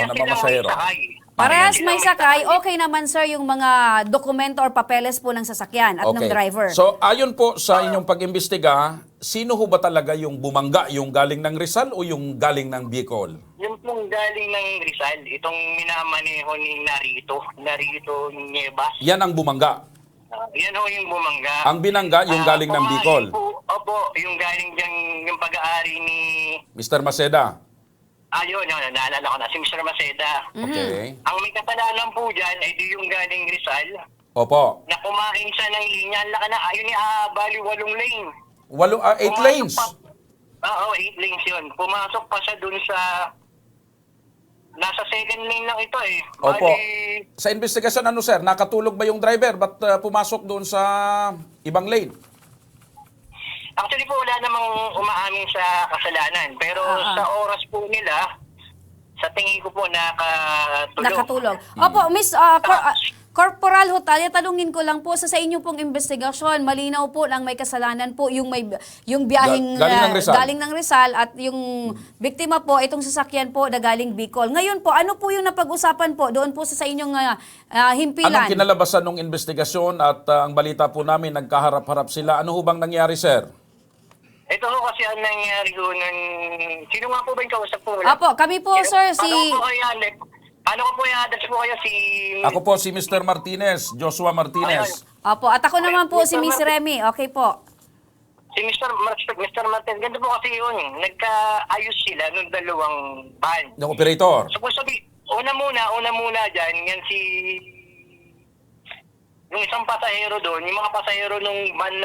Parehas may sakay, okay naman sir yung mga dokumento or papeles po ng sasakyan at ng driver. So ayon po sa inyong pag-imbestiga, sino ho ba talaga yung bumangga? Yung galing ng Rizal o yung galing ng Bicol? Yung pong galing ng Rizal, itong minamaneho ni Narito Nievas. Yan ang bumangga. Yan ho yung bumangga. Ang binangga yung galing ng Bicol. Opo, yung galing dyan, yung pag-aari ni... Mr. Maceda. Yun, naalala ko na, si Mr. Maceda. Okay. Ang may kasalanan po dyan ay di yung galing Rizal. Opo. Na kumain siya ng linya, ang laka na, ayun ni bali 8 lane. 8 lanes? Oo, 8 lanes yun. Pumasok pa siya dun sa... Nasa second lane lang ito eh. Opo. Bali, Sa investigasyon, ano sir, nakatulog ba yung driver? Ba't pumasok doon sa ibang lane? actually po, wala namang umaamin sa kasalanan. Pero sa oras po nila, sa tingin ko po, nakatulog. Opo, Miss Corporal Hutalia, tanungin ko lang po sa inyo pong investigasyon, malinaw po lang may kasalanan po yung biyaheng galing ng Rizal at yung biktima po itong sasakyan po na galing Bicol. Ngayon po, ano po yung napag-usapan po doon po sa inyong himpilan? Anong kinalabasan ng investigasyon at ang balita po namin nagkaharap-harap sila? Ano ho bang nangyari, sir? Ito ho kasi ang nangyari ko nun... Sino nga po ba yung kausap po? Opo, kami po sir, Ano ko po yung address po kayo si... Ako po si Mr. Martinez, Joshua Martinez. Opo, at ako naman po si Miss Remy. Okay po. Si Mr. Martinez, ganito po kasi yun. Nagkaayos sila nung dalawang van. Yung operator. Supposed to be, una muna dyan, yan si... Yung isang pasahero doon, yung mga pasahero nung van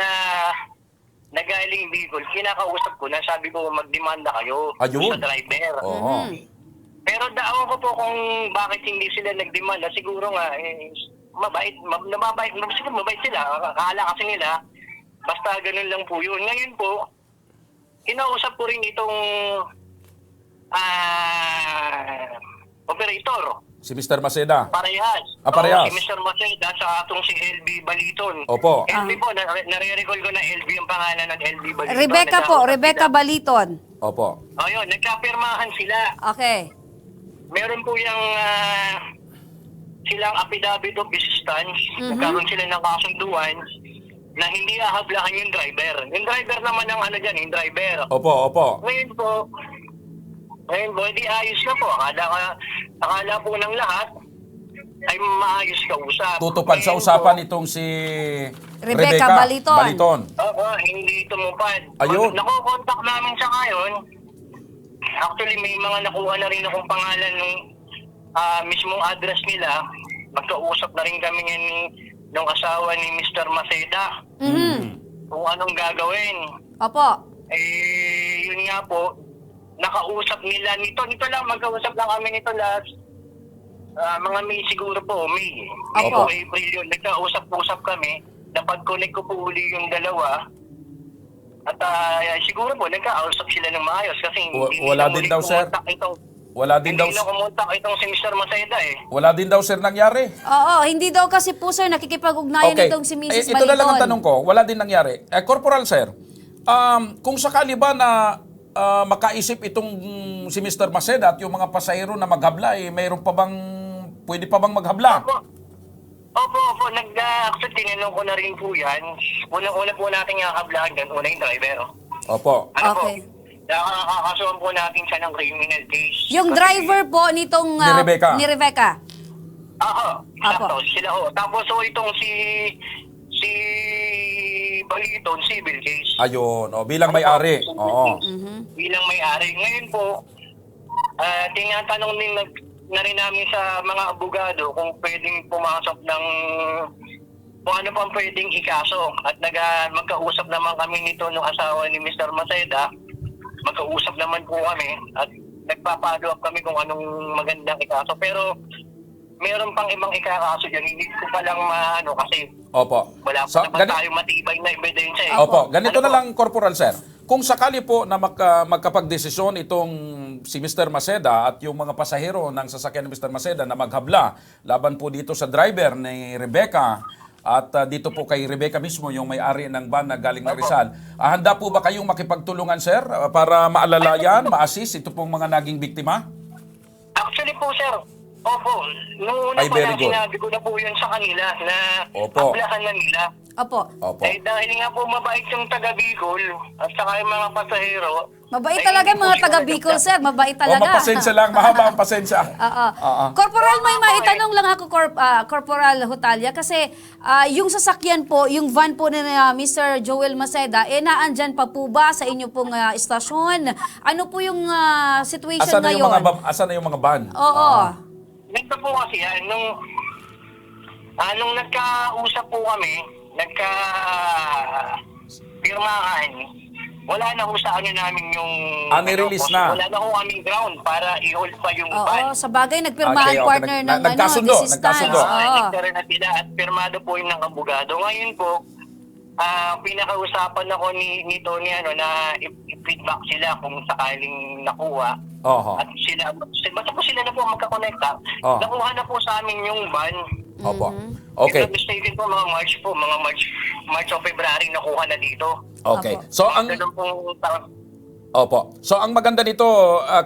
na galing Bicol, kinakausap ko na sabi ko magdemanda kayo sa driver. Pero daawan ko po kung bakit hindi sila nagdemanda. Siguro nga, mabait sila. Akala kasi nila, basta ganun lang po yun. Ngayon po, kinausap ko rin itong operator. Si Mr. Maceda. Parehas. Parehas. Si Mr. Maceda sa atong si LB Baliton. Opo. LB po, nare-recall ko na LB ang pangalan ng LB Baliton. Rebecca Baliton. Opo. Ayun, nagkapirmahan sila. Okay. Meron po yung silang affidavit of assistance. Nagkaroon sila ng kasunduan na hindi ahablahan yung driver. Yung driver naman ang yung driver. Opo. Ngayon po, hindi ayos na po. Akala po ng lahat ay maayos kausap. Tutupad sa usapan itong si Rebecca Baliton. Oo, hindi tumupad. Ayun. Nakokontak namin siya ngayon. Actually, may mga nakuha na rin akong pangalan ng mismong address nila. Magkausap na rin kami ng asawa ni Mr. Maceda. Kung anong gagawin. Opo. Yun nga po, nakausap nila nito lang, magkausap lang kami nito last mga May siguro po, May. Opo. April yun, nagkausap-usap kami, napag-connect ko po uli yung dalawa. At siguro po, nagkausap sila ng maayos kasi wala din daw, sir. Hindi na kumontak itong si Mr. Maceda eh. Wala din daw, sir, nangyari. Oo, hindi daw kasi po, sir, nakikipag-ugnayan itong si Mrs. Baliton. Ito na lang ang tanong ko. Wala din nangyari. Corporal, sir, kung sakali ba na makaisip itong si Mr. Maceda at yung mga pasahero na maghabla, pwede pa bang maghabla? Opo. Actually, tinanong ko na rin po yan. Unang-una po natin yung kablaan dyan, una yung driver. Opo. Okay. Nakakasuhan po natin siya ng criminal case. Yung driver po nitong Ni Rebecca. Aha, sakto, sila ho. Tapos so itong si Baliton, civil case. Ayun, bilang may-ari. Oo. Bilang may-ari. Ngayon po, tinatanong din na rin namin sa mga abogado kung pwedeng pumasok ng kung ano pang pwedeng ikaso. At magkausap naman kami nito ng asawa ni Mr. Maceda. Magkausap naman po kami at nagpapalo up kami kung anong magandang ikaso. Pero meron pang ibang ikakaso dyan. Hindi ko palang maano kasi Opo. wala pa naman tayong matibay na ebidensya. Opo. Ganito na lang, Corporal Sir. Kung sakali po na magkapagdesisyon itong si Mr. Maceda at yung mga pasahero ng sasakyan ni Mr. Maceda na maghabla laban po dito sa driver ni Rebecca at dito po kay Rebecca mismo, yung may-ari ng van na galing ng Rizal. Handa po ba kayong makipagtulungan, sir, para maalalayan, ma-assist ito pong mga naging biktima? Actually po, sir, opo. Noong una Ay, pa very lang good. sinabi ko na po yun sa kanila na Opo. ablahan na nila. Opo. Opo. Dahil nga po mabait yung taga Bicol at saka yung mga pasahero. Mabait talaga yung mga taga Bicol, sir. Mabait talaga. Mapasensya lang, mahaba ang pasensya. Oo. Corporal, may maitanong lang ako, Corporal Hutalia, kasi yung sasakyan po, yung van po ni Mr. Joel Maceda, naandyan pa po ba sa inyo pong istasyon? Ano po yung situation ngayon? Asan na yung mga van? Oo. Ganito po kasi yan, nung nagkausap po kami, pirmahan, wala na ho sa ano namin yung nirelease na. Wala na ho kaming ground para i-hold pa yung Oo, van. sa bagay, nagpirmahan Okay. partner ng Nagkasundo, desistance. nagkasundo. Oo. Nagkaroon na sila at pirmado po yung ng abogado. Ngayon po, pinakausapan ako ni Tony na i-feedback sila kung sakaling nakuha. Oho. At basta po sila na po magkakonekta. Nakuha na po sa amin yung van. Opo. Okay. If not mistaken po, mga March o February nakuha na dito. Okay. Opo. So ang maganda nito,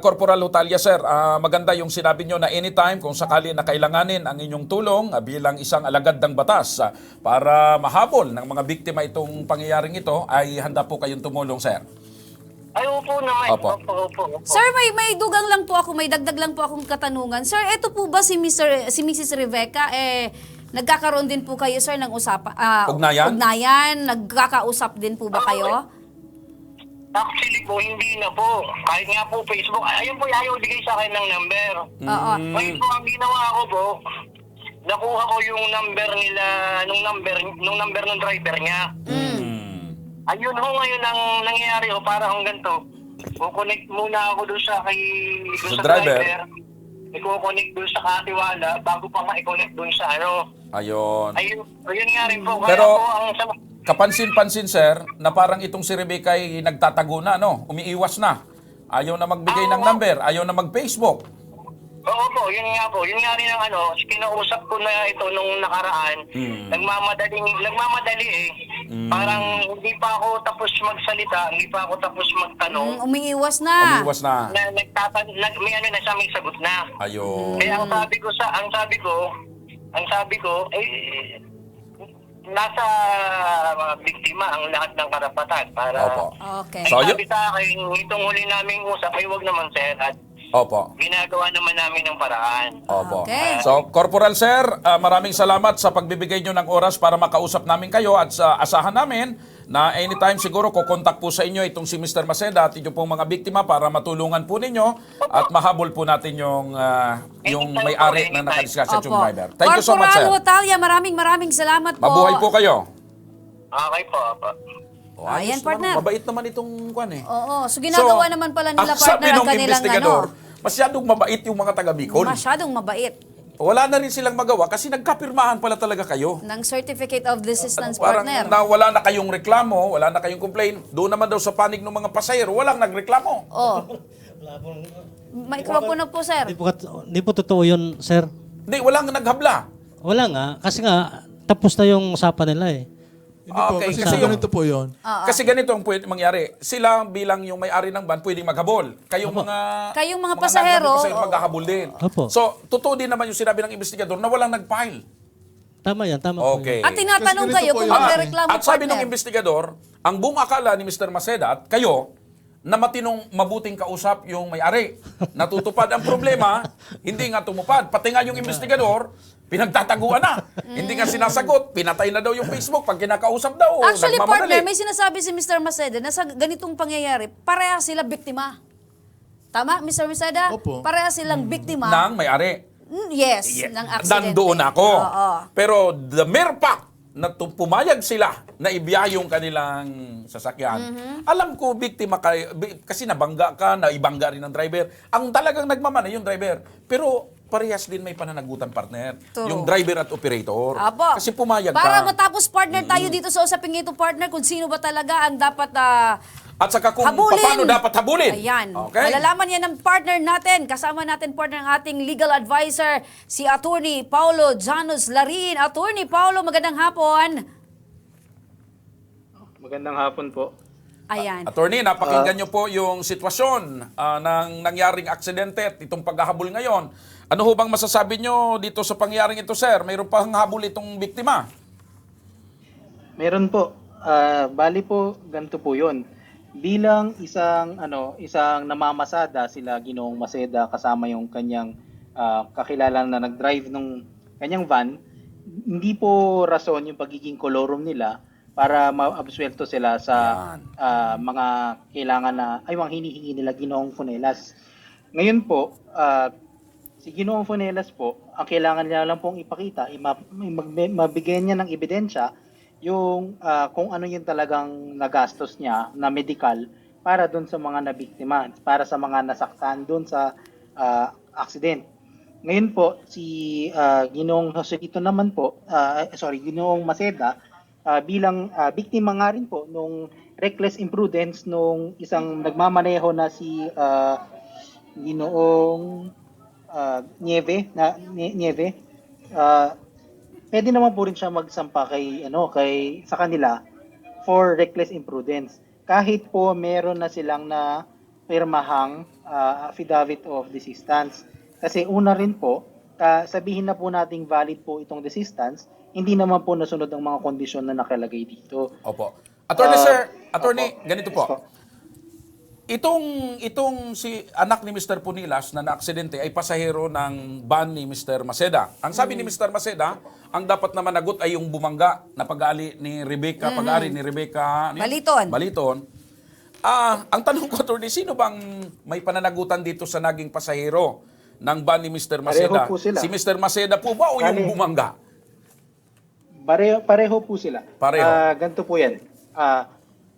Corporal Hutalia, sir, maganda yung sinabi nyo na anytime kung sakali na kailanganin ang inyong tulong bilang isang alagad ng batas para mahabol ng mga biktima itong pangyayaring ito, ay handa po kayong tumulong, sir. Ay, opo naman. Opo. Opo. Sir, may dugang lang po ako, may dagdag lang po akong katanungan. Sir, ito po ba si Mrs. Rebecca, nagkakaroon din po kayo, sir, ng Ugnayan? Nagkakausap din po ba kayo? Actually po, hindi na po. Kahit nga po Facebook, ayun po ayaw bigay sa akin ng number. Oo. Ngayon po, ang ginawa ko po, nakuha ko yung number nila, nung number ng driver niya. Ayun ho ngayon ang nangyayari ho, para hanggang to. Kukonect muna ako doon sa driver. I-connect doon sa katiwala bago pa ma-connect doon sa Ayun. Ayun nga rin po. Pero, kaya po kapansin-pansin, sir, na parang itong si Rebecca ay nagtatago na, umiiwas na. Ayaw na magbigay ng number, ayaw na mag-Facebook. Oo po, yun nga po. Yun nga rin ang kinausap ko na ito nung nakaraan. Nagmamadali eh. Parang hindi pa ako tapos magsalita, hindi pa ako tapos magtanong. Umiiwas na. May siya, may sagot na. Ayun. Kaya ang sabi ko, nasa mga biktima ang lahat ng karapatan para Okay. So, sabi sa akin, itong huli naming usap ay wag naman, sir, at Opo. ginagawa naman namin ng paraan. Opo. Okay. So, Corporal Sir, maraming salamat sa pagbibigay nyo ng oras para makausap namin kayo at asahan namin na anytime siguro kukontak po sa inyo itong si Mr. Maceda at inyo pong mga biktima para matulungan po ninyo at mahabol po natin yung may-ari na nakadiscuss at yung driver. Thank you so much, sir. Corporal Hutalia, maraming salamat po. Mabuhay po kayo. Okay po. Ayan, partner. Mabait naman itong kwan eh. Oo. So, ginagawa naman pala nila, ang sabi partner, ang ng kanilang investigador, masyadong mabait yung mga taga-Bicol. Masyadong mabait. Wala na rin silang magawa kasi nagkapirmahan pala talaga kayo. Ng Certificate of Desistance, Parang partner. wala na kayong reklamo, wala na kayong complaint. Doon naman daw sa panig ng mga pasahero, walang nagreklamo. Oh. Mikropono po, sir. Hindi po totoo yun, sir. Hindi, walang naghabla. Wala nga, kasi nga, tapos na yung usapan nila eh. Hindi po, Okay, kasi kasi yung- ganito po yun. Kasi ganito ang pwede mangyari. Sila bilang yung may-ari ng van pwedeng maghabol. Kayong Kayong mga non-driver pasahero, maghahabol din. Opo. So, totoo din naman yung sinabi ng investigador na walang nag-file. Tama yan, tama po Okay. yan. At tinatanong Kasi kayo ganito po kung yun. magreklamo At sabi ng partner. investigador, ang buong akala ni Mr. Maceda at kayo, na matinong mabuting kausap yung may-ari. Natutupad ang problema, hindi nga tumupad. Pati nga yung investigador, pinagtataguan na. Hindi nga sinasagot, pinatay na daw yung Facebook pag kinakausap daw. Actually, nagmamadali. partner, may sinasabi si Mr. Maceda na sa ganitong pangyayari, pareha sila biktima. Tama, Mr. Maceda? Opo. Pareha silang biktima. Nang may-ari. Yes, ng aksidente. Nandoon ako. Oo. Pero the mere fact na pumayag sila na ibiyahe yung kanilang sasakyan. Alam ko, biktima kayo, kasi nabangga ka, naibangga rin ng driver. Ang talagang nagmamana yung driver. Pero parehas din may pananagutan, partner. True. Yung driver at operator. Apo. Kasi pumayag Para ka. matapos partner tayo dito sa usaping ito, partner, kung sino ba talaga ang dapat At saka kung habulin. paano dapat habulin. Ayan. Okay? Malalaman yan ng partner natin. Kasama natin partner ng ating legal advisor, si Attorney Paulo Janos Larin. Attorney Paulo, magandang hapon. Magandang hapon po. Ayan. Attorney, napakinggan nyo po yung sitwasyon ng nangyaring aksidente at itong paghahabol ngayon. Ano ho bang masasabi nyo dito sa pangyaring ito, sir? Mayroon pang habol itong biktima? Meron po. Bali po, ganito po yun. Bilang isang namamasada sila Ginoong Maceda kasama yung kanyang kakilala na nag-drive nung kanyang van, hindi po rason yung pagiging kolorum nila para ma-absuelto sila sa mga kailangan na mga hinihingi nila Ginoong Funelas. Ngayon po, si Ginoong Funelas po, ang kailangan niya lang pong ipakita, mabigyan niya ng ebidensya yung kung ano yung talagang nagastos niya na medical para doon sa mga nabiktima, para sa mga nasaktan doon sa accident. Ngayon po, si Ginoong Joselito naman po, Ginoong Maceda, bilang biktima nga rin po nung reckless imprudence nung isang nagmamaneho na si Ginoong Nieve, pwede naman po rin siya magsampa sa kanila for reckless imprudence. Kahit po meron na silang na pirmahang affidavit of desistance. Kasi una rin po, sabihin na po nating valid po itong desistance, hindi naman po nasunod ang mga kondisyon na nakalagay dito. Opo. Attorney, ganito po. Itong si anak ni Mr. Punilas na naaksidente ay pasahero ng van ni Mr. Maceda. Ang sabi ni Mr. Maceda, ang dapat na managot ay yung bumangga na pag-ali ni Rebecca, pag-ari ni Rebecca Baliton. Ang tanong ko, attorney, sino bang may pananagutan dito sa naging pasahero ng van ni Mr. Maceda? Pareho po sila. Si Mr. Maceda po ba o yung bumangga? Pareho po sila. Pareho. Ganito po yan.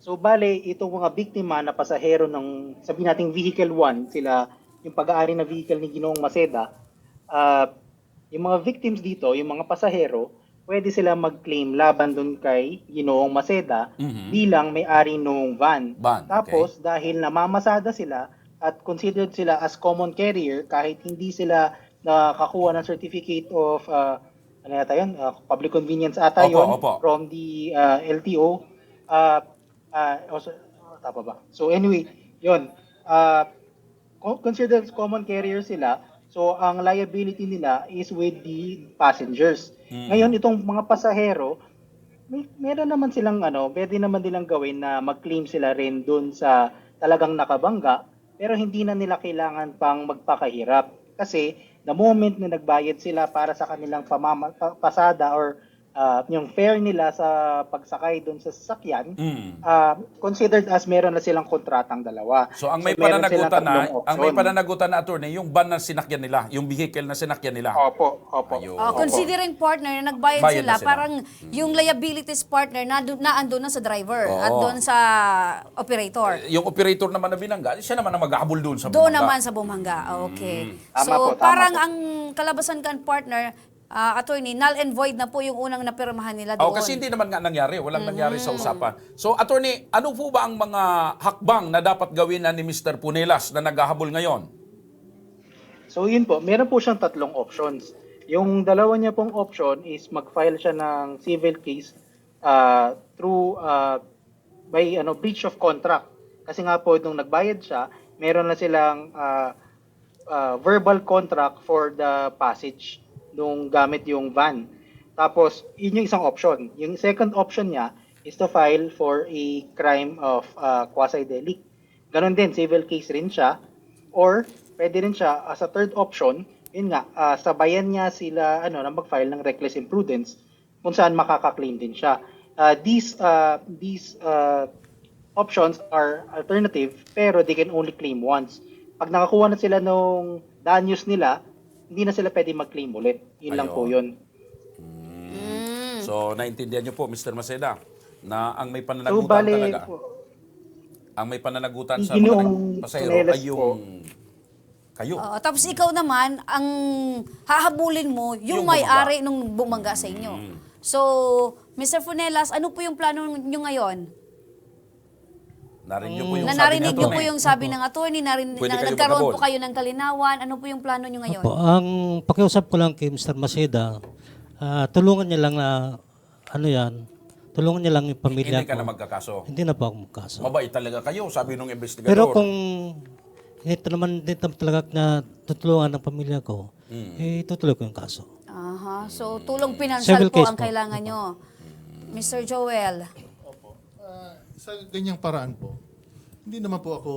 So bale, itong mga biktima na pasahero ng, sabihin nating Vehicle 1, sila yung pag-aari na vehicle ni Ginoong Maceda, yung mga victims dito, yung mga pasahero, pwede sila mag-claim laban dun kay Ginoong Maceda bilang may-ari ng van. Tapos, dahil namamasada sila at considered sila as common carrier, kahit hindi sila nakakuha ng certificate of public convenience ata yun from the LTO, tapa ba? So anyway, yun. Considered common carrier sila. So ang liability nila is with the passengers. Ngayon itong mga pasahero, meron naman silang pwede naman nilang gawin na mag-claim sila rin doon sa talagang nakabangga, pero hindi na nila kailangan pang magpakahirap. Kasi the moment na nagbayad sila para sa kanilang pasada or yung fare nila sa pagsakay doon sa sasakyan, considered as meron na silang kontratang dalawa. So ang may pananagutan na attorney, yung van na sinakyan nila, yung vehicle na sinakyan nila. Opo. Considering partner na nagbayad sila, parang yung liabilities partner na andun na sa driver at doon sa operator. Yung operator naman na binangga, siya naman na maghahabol doon sa Doon bumangga. naman sa bumangga. Okay. Tama po. Parang ang kalabasan kan partner, attorney, null and void na po yung unang napirmahan nila doon. Kasi hindi naman nga nangyari. Walang nangyari sa usapan. So, attorney, ano po ba ang mga hakbang na dapat gawin na ni Mr. Punelas na naghahabol ngayon? So, yun po. Meron po siyang tatlong options. Yung dalawa niya pong option is mag-file siya ng civil case through by breach of contract. Kasi nga po nung nagbayad siya, meron na silang verbal contract for the passage nung gamit yung van. Tapos, yun yung isang option. Yung second option niya is to file for a crime of quasi-delict. Ganon din, civil case rin siya. Or, pwede rin siya, as a third option, yun nga, sabayan niya sila na mag-file ng reckless imprudence kung saan makaka-claim din siya. These options are alternative, pero they can only claim once. Pag nakakuha na sila nung danyos nila, hindi na sila pwede mag-claim ulit. Yun lang po yun. So, naintindihan niyo po, Mr. Maceda, na ang may pananagutan talaga. Ang may pananagutan sa mga pasahero ay yung kayo. Tapos ikaw naman, ang hahabulin mo, yung may-ari nung bumangga sa inyo. So, Mr. Funelas, ano po yung plano nyo ngayon? Narinig niyo po yung sabi ng attorney, nagkaroon po kayo ng kalinawan. Ano po yung plano nyo ngayon? Opo, ang pakiusap ko lang kay Mr. Maceda, tulungan niya lang na, tulungan niya lang yung pamilya Hindi ka ko. na magkakaso. Hindi na po ako magkaso. Mabait talaga kayo, sabi nung investigador. Pero kung hindi talaga na tutulungan ng pamilya ko, tutuloy ko yung kaso. So, tulong pinansyal Civil po case ang po. kailangan nyo. Mr. Joel. Sa ganyang paraan po, hindi naman po ako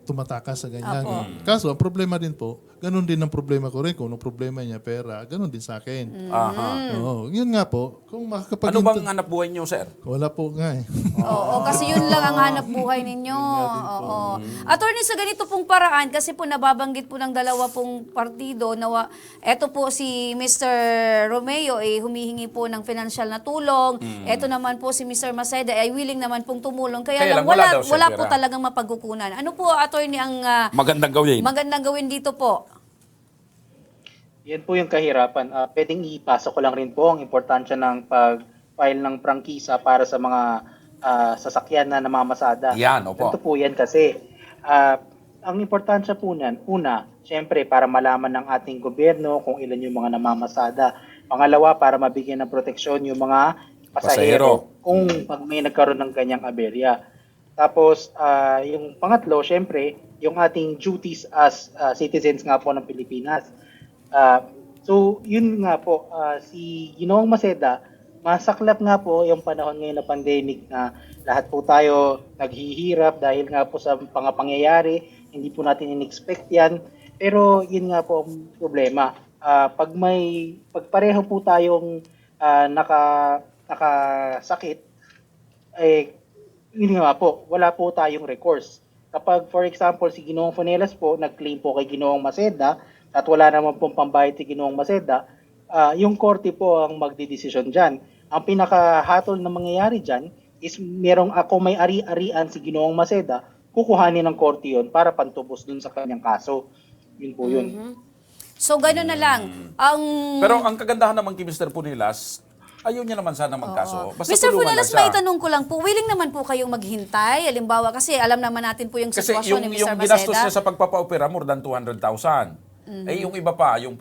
tumatakas sa ganyan. Kaso, ang problema din po, ganun din ang problema ko rin. Kung anong problema niya, pera, ganun din sa akin. Oo, yun nga po. Kung makakapag- Ano bang hanap buhay niyo, sir? Wala po nga eh. Oo, kasi yun lang ang hanap buhay ninyo. Oo. Attorney, sa ganito pong paraan, kasi po nababanggit po ng dalawa pong partido, eto po si Mr. Romeo ay humihingi po ng financial na tulong. Eto naman po si Mr. Maceda ay willing naman pong tumulong. Kaya lang, wala daw siya wala po pera. talagang mapagkukunan. Ano po, attorney, ang Magandang gawin. magandang gawin dito po? Yan po yung kahirapan. Pwedeng ipasok ko lang rin po ang importansya ng pag-file ng prangkisa para sa mga sasakyan na namamasada. Yan, opo. Ito po yan kasi. Ang importansya po niyan, una, syempre para malaman ng ating gobyerno kung ilan yung mga namamasada. Pangalawa, para mabigyan ng proteksyon yung mga pasahero kung pag may nagkaroon ng ganyang aberya. Tapos, yung pangatlo, syempre, yung ating duties as citizens nga po ng Pilipinas. So, yun nga po, si Ginoong Maceda, masaklap nga po yung panahon ngayon na pandemic na lahat po tayo naghihirap dahil nga po sa mga pangyayari, hindi po natin in-expect yan. Pero yun nga po ang problema. Pag pareho po tayong nakasakit, yun nga po, wala po tayong recourse. Kapag, for example, si Ginoong Funelas po, nag-claim po kay Ginoong Maceda, at wala naman pong pambayad si Ginoong Maceda, yung korte po ang magdidesisyon dyan. Ang pinakahatol na mangyayari dyan is kung may ari-arian si Ginoong Maceda, kukuhanin ng korte yun para pantubos dun sa kanyang kaso. Yun po yun. So, gano'n na lang. Pero ang kagandahan naman kay Mr. Punilas, ayaw niya naman sana magkaso. Basta Mr. tulungan Funelas, lang siya. may tanong ko lang po, willing naman po kayong maghintay? Halimbawa, kasi alam naman natin po yung Kasi sitwasyon ni Mr. yung ginastos Maceda. niya sa pagpapa-opera, more than 200,000. Eh, yung iba pa, yung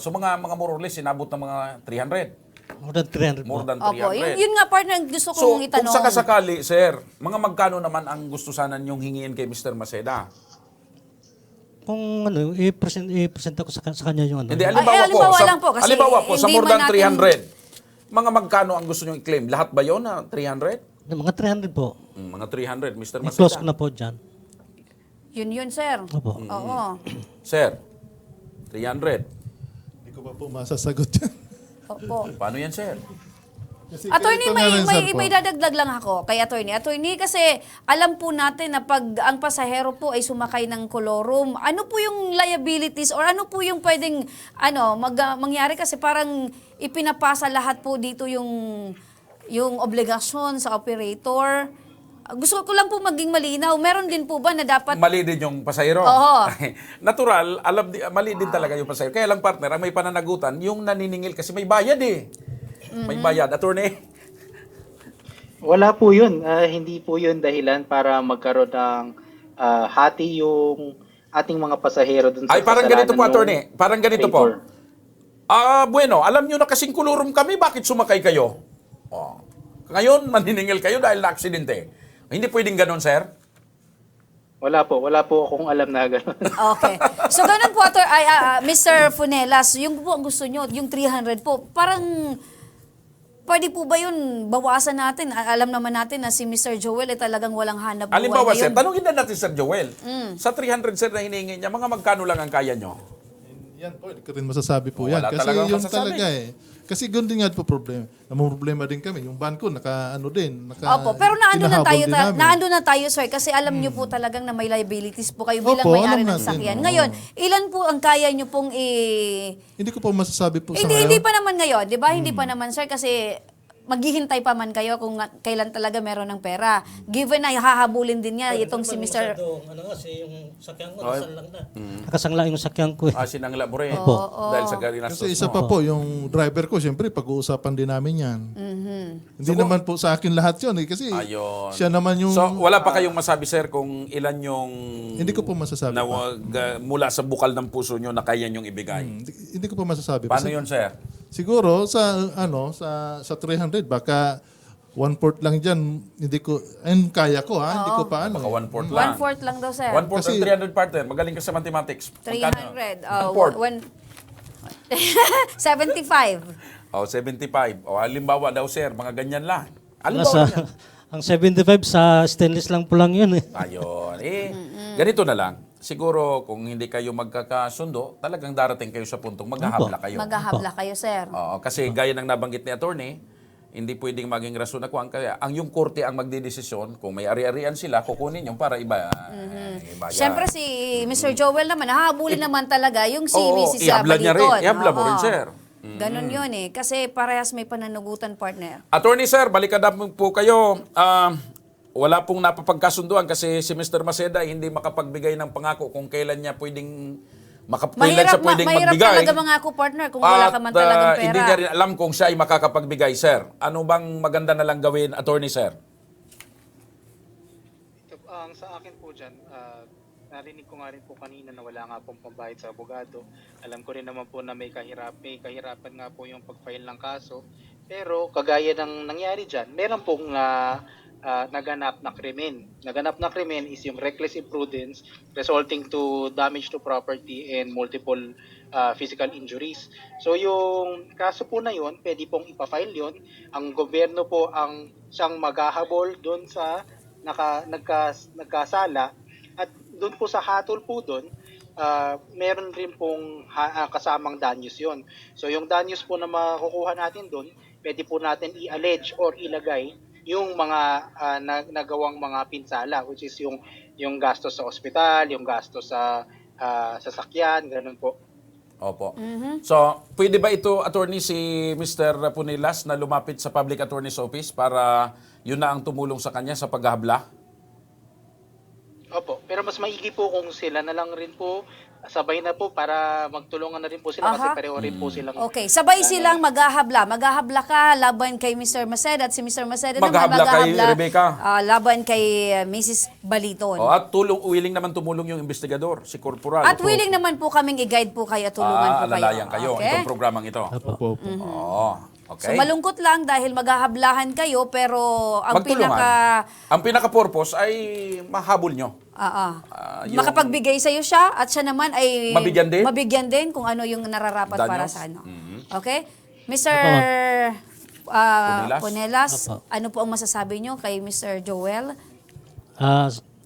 So, mga more or less, sinabot ng mga 300. More than 300 More po. than Opo, 300. yun nga partner, gusto So, kong itanong. kung sakasakali, sir, mga magkano naman ang gusto sana niyong hingin kay Mr. Maceda? Kung i-present ko sa kanya yung Hindi, halimbawa lang po, kasi halimbawa po, sa hindi more man than natin- 300, mga magkano ang gusto niyong i-claim? Lahat ba yun na 300? Mga 300 po. Mga 300, Mr. I-close ko Maceda. na po dyan. Yun, sir. Opo. Oo. Sir, 300. Hindi ko pa po masasagot yan. Opo. Paano yan, sir? Kasi Attorney, ganito na rin, sir, po. may dadagdag lang ako kay attorney. Attorney, kasi alam po natin na pag ang pasahero po ay sumakay ng kolorum, ano po yung liabilities or ano po yung pwedeng mangyari kasi parang ipinapasa lahat po dito yung obligasyon sa operator. Gusto ko lang po maging malinaw. Meron din po ba na dapat... Mali din yung pasahero. Oo. Natural, mali din talaga yung pasahero. Kaya lang partner, ang may pananagutan, yung naniningil kasi may bayad eh. May bayad. Attorney? Wala po yun. Hindi po yun dahilan para magkaroon ng hati yung ating mga pasahero dun sa Ay, parang kasalanan ganito po, nung attorney. Parang ganito po. operator. Bueno, alam nyo na kasing kulurum kami, bakit sumakay kayo? Oh. Ngayon, maniningil kayo dahil na-aksidente. Hindi pwedeng ganun, sir? Wala po akong alam na gano'n. Okay. So, ganun po, Mr. Funelas, yung po ang gusto nyo, yung 300 po, parang pwede po ba yun bawasan natin? Alam naman natin na si Mr. Joel ay talagang walang hanap buhay Alimbawa, sir, ngayon. tanungin na natin, Sir Joel. Sa 300, sir, na hinihingi niya, mga magkano lang ang kaya nyo? Yan po, hindi ko rin masasabi po Wala yan. Kasi talagang yun masasabi. talaga eh. Kasi ganoon din nga po problema. Problema din kami. Yung van ko, Opo, pero naando na tayo, naando na tayo, sir, kasi alam niyo po talagang na may liabilities po kayo bilang Opo, may-ari alam ng natin, sakyan. oo. Ngayon, ilan po ang kaya niyo pong Hindi ko po masasabi po sa Hindi ngayon. pa naman ngayon, 'di ba? Hindi pa naman, sir, kasi maghihintay pa man kayo kung kailan talaga meron ng pera. Given na hahabulin din niya itong si Mr. Ano kasi yung sakyan ko, lang na. Nakasangla yung sakyan ko. Sinangla mo rin. Oo. Dahil sa garinastos Kasi isa pa po, yung driver ko, siyempre, pag-uusapan din namin yan. Hindi naman po sa akin lahat yun. Kasi Ayun. siya naman yung... So, wala pa kayong masabi, sir, kung ilan yung... Hindi ko po masasabi na, pa. mula sa bukal ng puso nyo na kaya nyong ibigay. Hindi ko po masasabi pa. Paano yun, sir? Siguro sa 300 baka 1/4 lang diyan hindi ko kaya ko hindi ko pa Baka 1/4 lang. 1/4 lang daw, sir. 1/4 ng 300 partner. Magaling ka sa mathematics. 300. 75. Oh, 75. O, halimbawa daw, sir, mga ganyan lang. Nasa, ang 75 sa stainless lang po lang yun eh. Ayun. Ganito na lang. Siguro, kung hindi kayo magkakasundo, talagang darating kayo sa puntong maghahabla kayo. Maghahabla kayo, sir. Oo, kasi gaya ng nabanggit ni attorney, hindi pwedeng maging rason na kuwan. Kaya ang yung korte ang magdidesisyon, kung may ari-arian sila, kukunin yung para iba. ibayan. Siyempre si Mr. Joel naman, hahabulin naman talaga yung si Oo, Mrs. ihabla niya rin. Baliton. Ihabla mo rin, Oo. sir. Ganon yun eh. Kasi parehas may pananagutan, partner. Attorney, sir, balikan na po kayo. Wala pong napapagkasunduan kasi si Mr. Maceda hindi makapagbigay ng pangako kung kailan niya pwedeng kailan siya pwedeng mahirap magbigay. talaga mangako, partner, kung wala ka man talagang pera. Hindi niya rin alam kung siya ay makakapagbigay, sir. Ano bang maganda na lang gawin, attorney, sir? Ang sa akin po dyan, narinig ko nga rin po kanina na wala nga pong pambayad sa abogado. Alam ko rin naman po na may kahirapan nga po yung pag-file ng kaso. Pero kagaya ng nangyari dyan, meron pong naganap na krimen. Naganap na krimen is yung reckless imprudence resulting to damage to property and multiple physical injuries. So yung kaso po na yun, pwede pong ipafile yun. Ang gobyerno po ang siyang maghahabol doon sa nagkasala at doon po sa hatol po doon, meron rin pong kasamang danyos yon. So yung danyos po na makukuha natin doon, pwede po natin i-allege or ilagay yung mga nagawang mga pinsala, which is yung gastos sa ospital, yung gastos sa sasakyan, ganun po. Opo. So, pwede ba ito, attorney, si Mr. Punilas na lumapit sa Public Attorney's Office para yun na ang tumulong sa kanya sa paghahabla? Opo, pero mas maigi po kung sila na lang rin po sabay na po para magtulungan na rin po sila kasi pareho rin po silang... Okay, sabay silang maghahabla. Maghahabla ka laban kay Mr. Maceda at si Mr. Maceda naman Maghahabla kay Rebecca. Laban kay Mrs. Baliton. At willing naman tumulong yung investigador, si Corporal. At willing naman po kaming i-guide po kayo at tulungan po kayo. Alalayan kayo Okay? itong programang ito. Opo. Okay. So malungkot lang dahil maghahablahan kayo pero ang Magtulungan. Ang pinaka-purpose ay mahabol nyo. Makapagbigay sa iyo siya at siya naman ay Mabigyan din? kung ano yung nararapat para Danyos? sa ano. Okay? Mr. Punelas, ano po ang masasabi nyo kay Mr. Joel?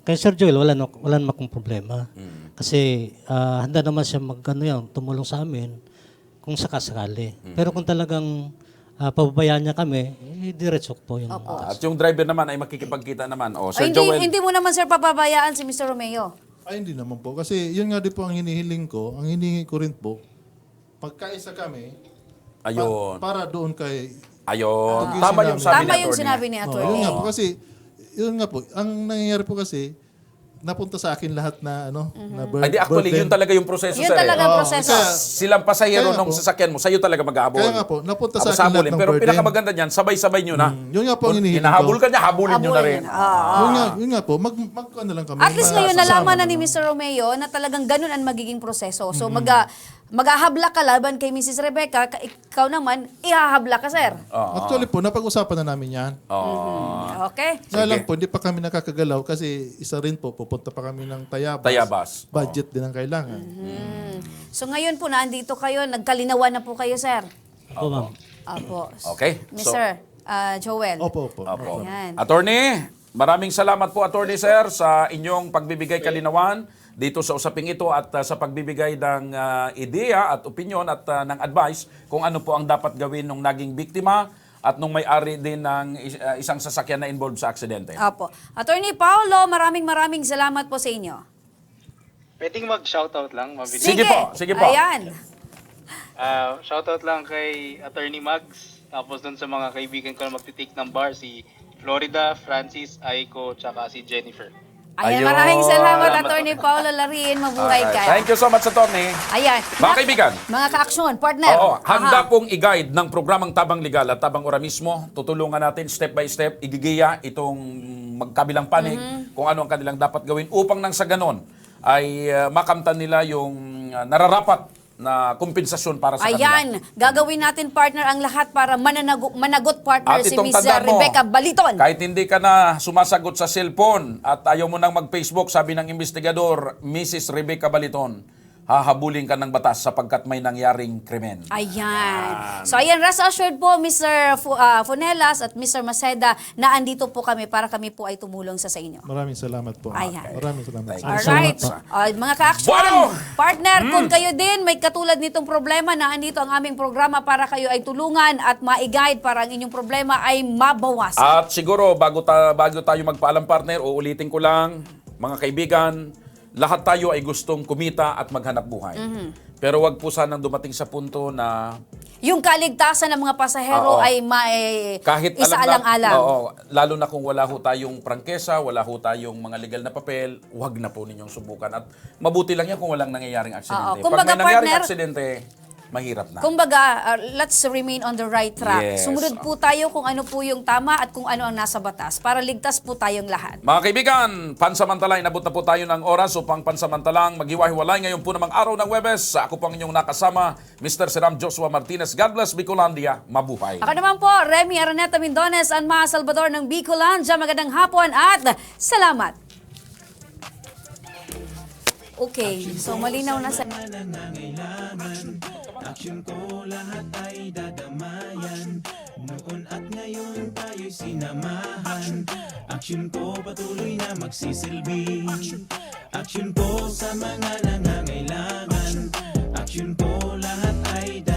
Kay Sir Joel, wala naman akong problema. Kasi handa naman siya tumulong sa amin kung sakasakali. Pero kung talagang pababayaan niya kami, diretso po yun. At yung driver naman ay makikipagkita naman. Sir hindi, Joel. hindi mo naman, sir, papabayaan si Mr. Romeo. Ay, hindi naman po. Kasi yun nga din po ang hinihiling ko. Ang hinihingi ko rin po, pagkaisa kami, Ayun. para doon kay... Ayun. Tama yung sabi Tama ni yung attorney. sinabi ni attorney. Yun nga po kasi, yun nga po, ang nangyayari po kasi, napunta sa akin lahat na na Actually, yun talaga yung proseso, Yun sir. talaga ang proseso. Silang pasahero nung sasakyan mo, sa'yo talaga mag-aabol. Kaya nga po, napunta sa akin lahat ng Pero burden. pinakamaganda niyan, sabay-sabay nyo na. Yun nga po ang hinihiling ko. Hinahabol ka niya, habulin nyo na rin. Yun nga po, ano lang kami. At least ngayon nalaman na ni Mr. Romeo na talagang ganun ang magiging proseso. So maghahabla ka laban kay Mrs. Rebecca, ikaw naman, ihahabla ka, sir. Actually po, napag-usapan na namin yan. Okay? Nga lang po, hindi pa kami nakakagalaw kasi isa rin po, pupunta pa kami ng Tayabas. Tayabas. Budget din ang kailangan. So ngayon po, nandito kayo, nagkalinawan na po kayo, sir. Opo, ma'am. Apo. Okay. Mr. Joel. Opo. Ayan. Attorney, maraming salamat po, Attorney Sir, sa inyong pagbibigay kalinawan dito sa usaping ito at sa pagbibigay ng ideya at opinion at ng advice kung ano po ang dapat gawin ng naging biktima at nung may-ari din ng isang sasakyan na involved sa aksidente. Apo. Attorney Paulo, maraming salamat po sa inyo. Pwedeng mag-shoutout lang, mabilis. Sige po. Ayan. Shoutout lang kay Attorney Mags, tapos dun sa mga kaibigan ko na magtitake ng bar, si Florida, Francis, Aiko, tsaka si Jennifer. Ayan, Ayun. maraming salamat, Attorney Paulo Larin. Mabuhay ka. Thank you so much, Attorney. Ayan. Mga kaibigan. Mga ka-aksyon, partner. Oo, handa pong i-guide ng programang Tabang Legal at Tabang Ora mismo. Tutulungan natin step by step, igigiya itong magkabilang panig kung ano ang kanilang dapat gawin upang nang sa ganon ay makamtan nila yung nararapat na kompensasyon para sa kanila. Ayan, gagawin natin, partner, ang lahat para managot, partner, At si itong Miss tandaan mo, Rebecca Baliton. kahit hindi ka na sumasagot sa cellphone at ayaw mo nang mag-Facebook, sabi ng investigador, Mrs. Rebecca Baliton, hahabulin ka ng batas sapagkat may nangyaring krimen. Ayan. So ayan, rest assured po, Mr. Funelas at Mr. Maceda, na andito po kami para kami po ay tumulong sa inyo. Maraming salamat po. Ayan. Maraming salamat. Alright. Mga ka-action, partner, kung kayo din may katulad nitong problema, na andito ang aming programa para kayo ay tulungan at ma-guide para ang inyong problema ay mabawasan. At siguro, bago tayo magpaalam, partner, uulitin ko lang, mga kaibigan, lahat tayo ay gustong kumita at maghanap buhay. Pero wag po sanang dumating sa punto na yung kaligtasan ng mga pasahero ay kahit isaalang-alang. Lalo na kung wala ho tayong prangkesa, wala ho tayong mga legal na papel, wag na po ninyong subukan. At mabuti lang yan kung walang nangyayaring aksidente. Pag may nangyaring aksidente, mahirap na. Kumbaga, let's remain on the right track. Yes. Sumunod po tayo kung ano po yung tama at kung ano ang nasa batas para ligtas po tayong lahat. Mga kaibigan, pansamantala, inabot na po tayo ng oras upang pansamantalang maghiwa-hiwalay ngayon po namang araw ng Huwebes. Ako po ang inyong nakasama, Mr. Siram Joshua Martinez. God bless Bicolandia. Mabuhay. Ako naman po, Remy Araneta Mindones, ang mga Salvador ng Bicolandia. Magandang hapon at salamat. Okay, so malinaw na sa... Aksyon ko lahat ay dadamayan. Noon at ngayon tayo'y sinamahan. Aksyon ko patuloy na magsisilbi. Aksyon ko sa mga nangangailangan. Aksyon ko lahat ay dadamayan.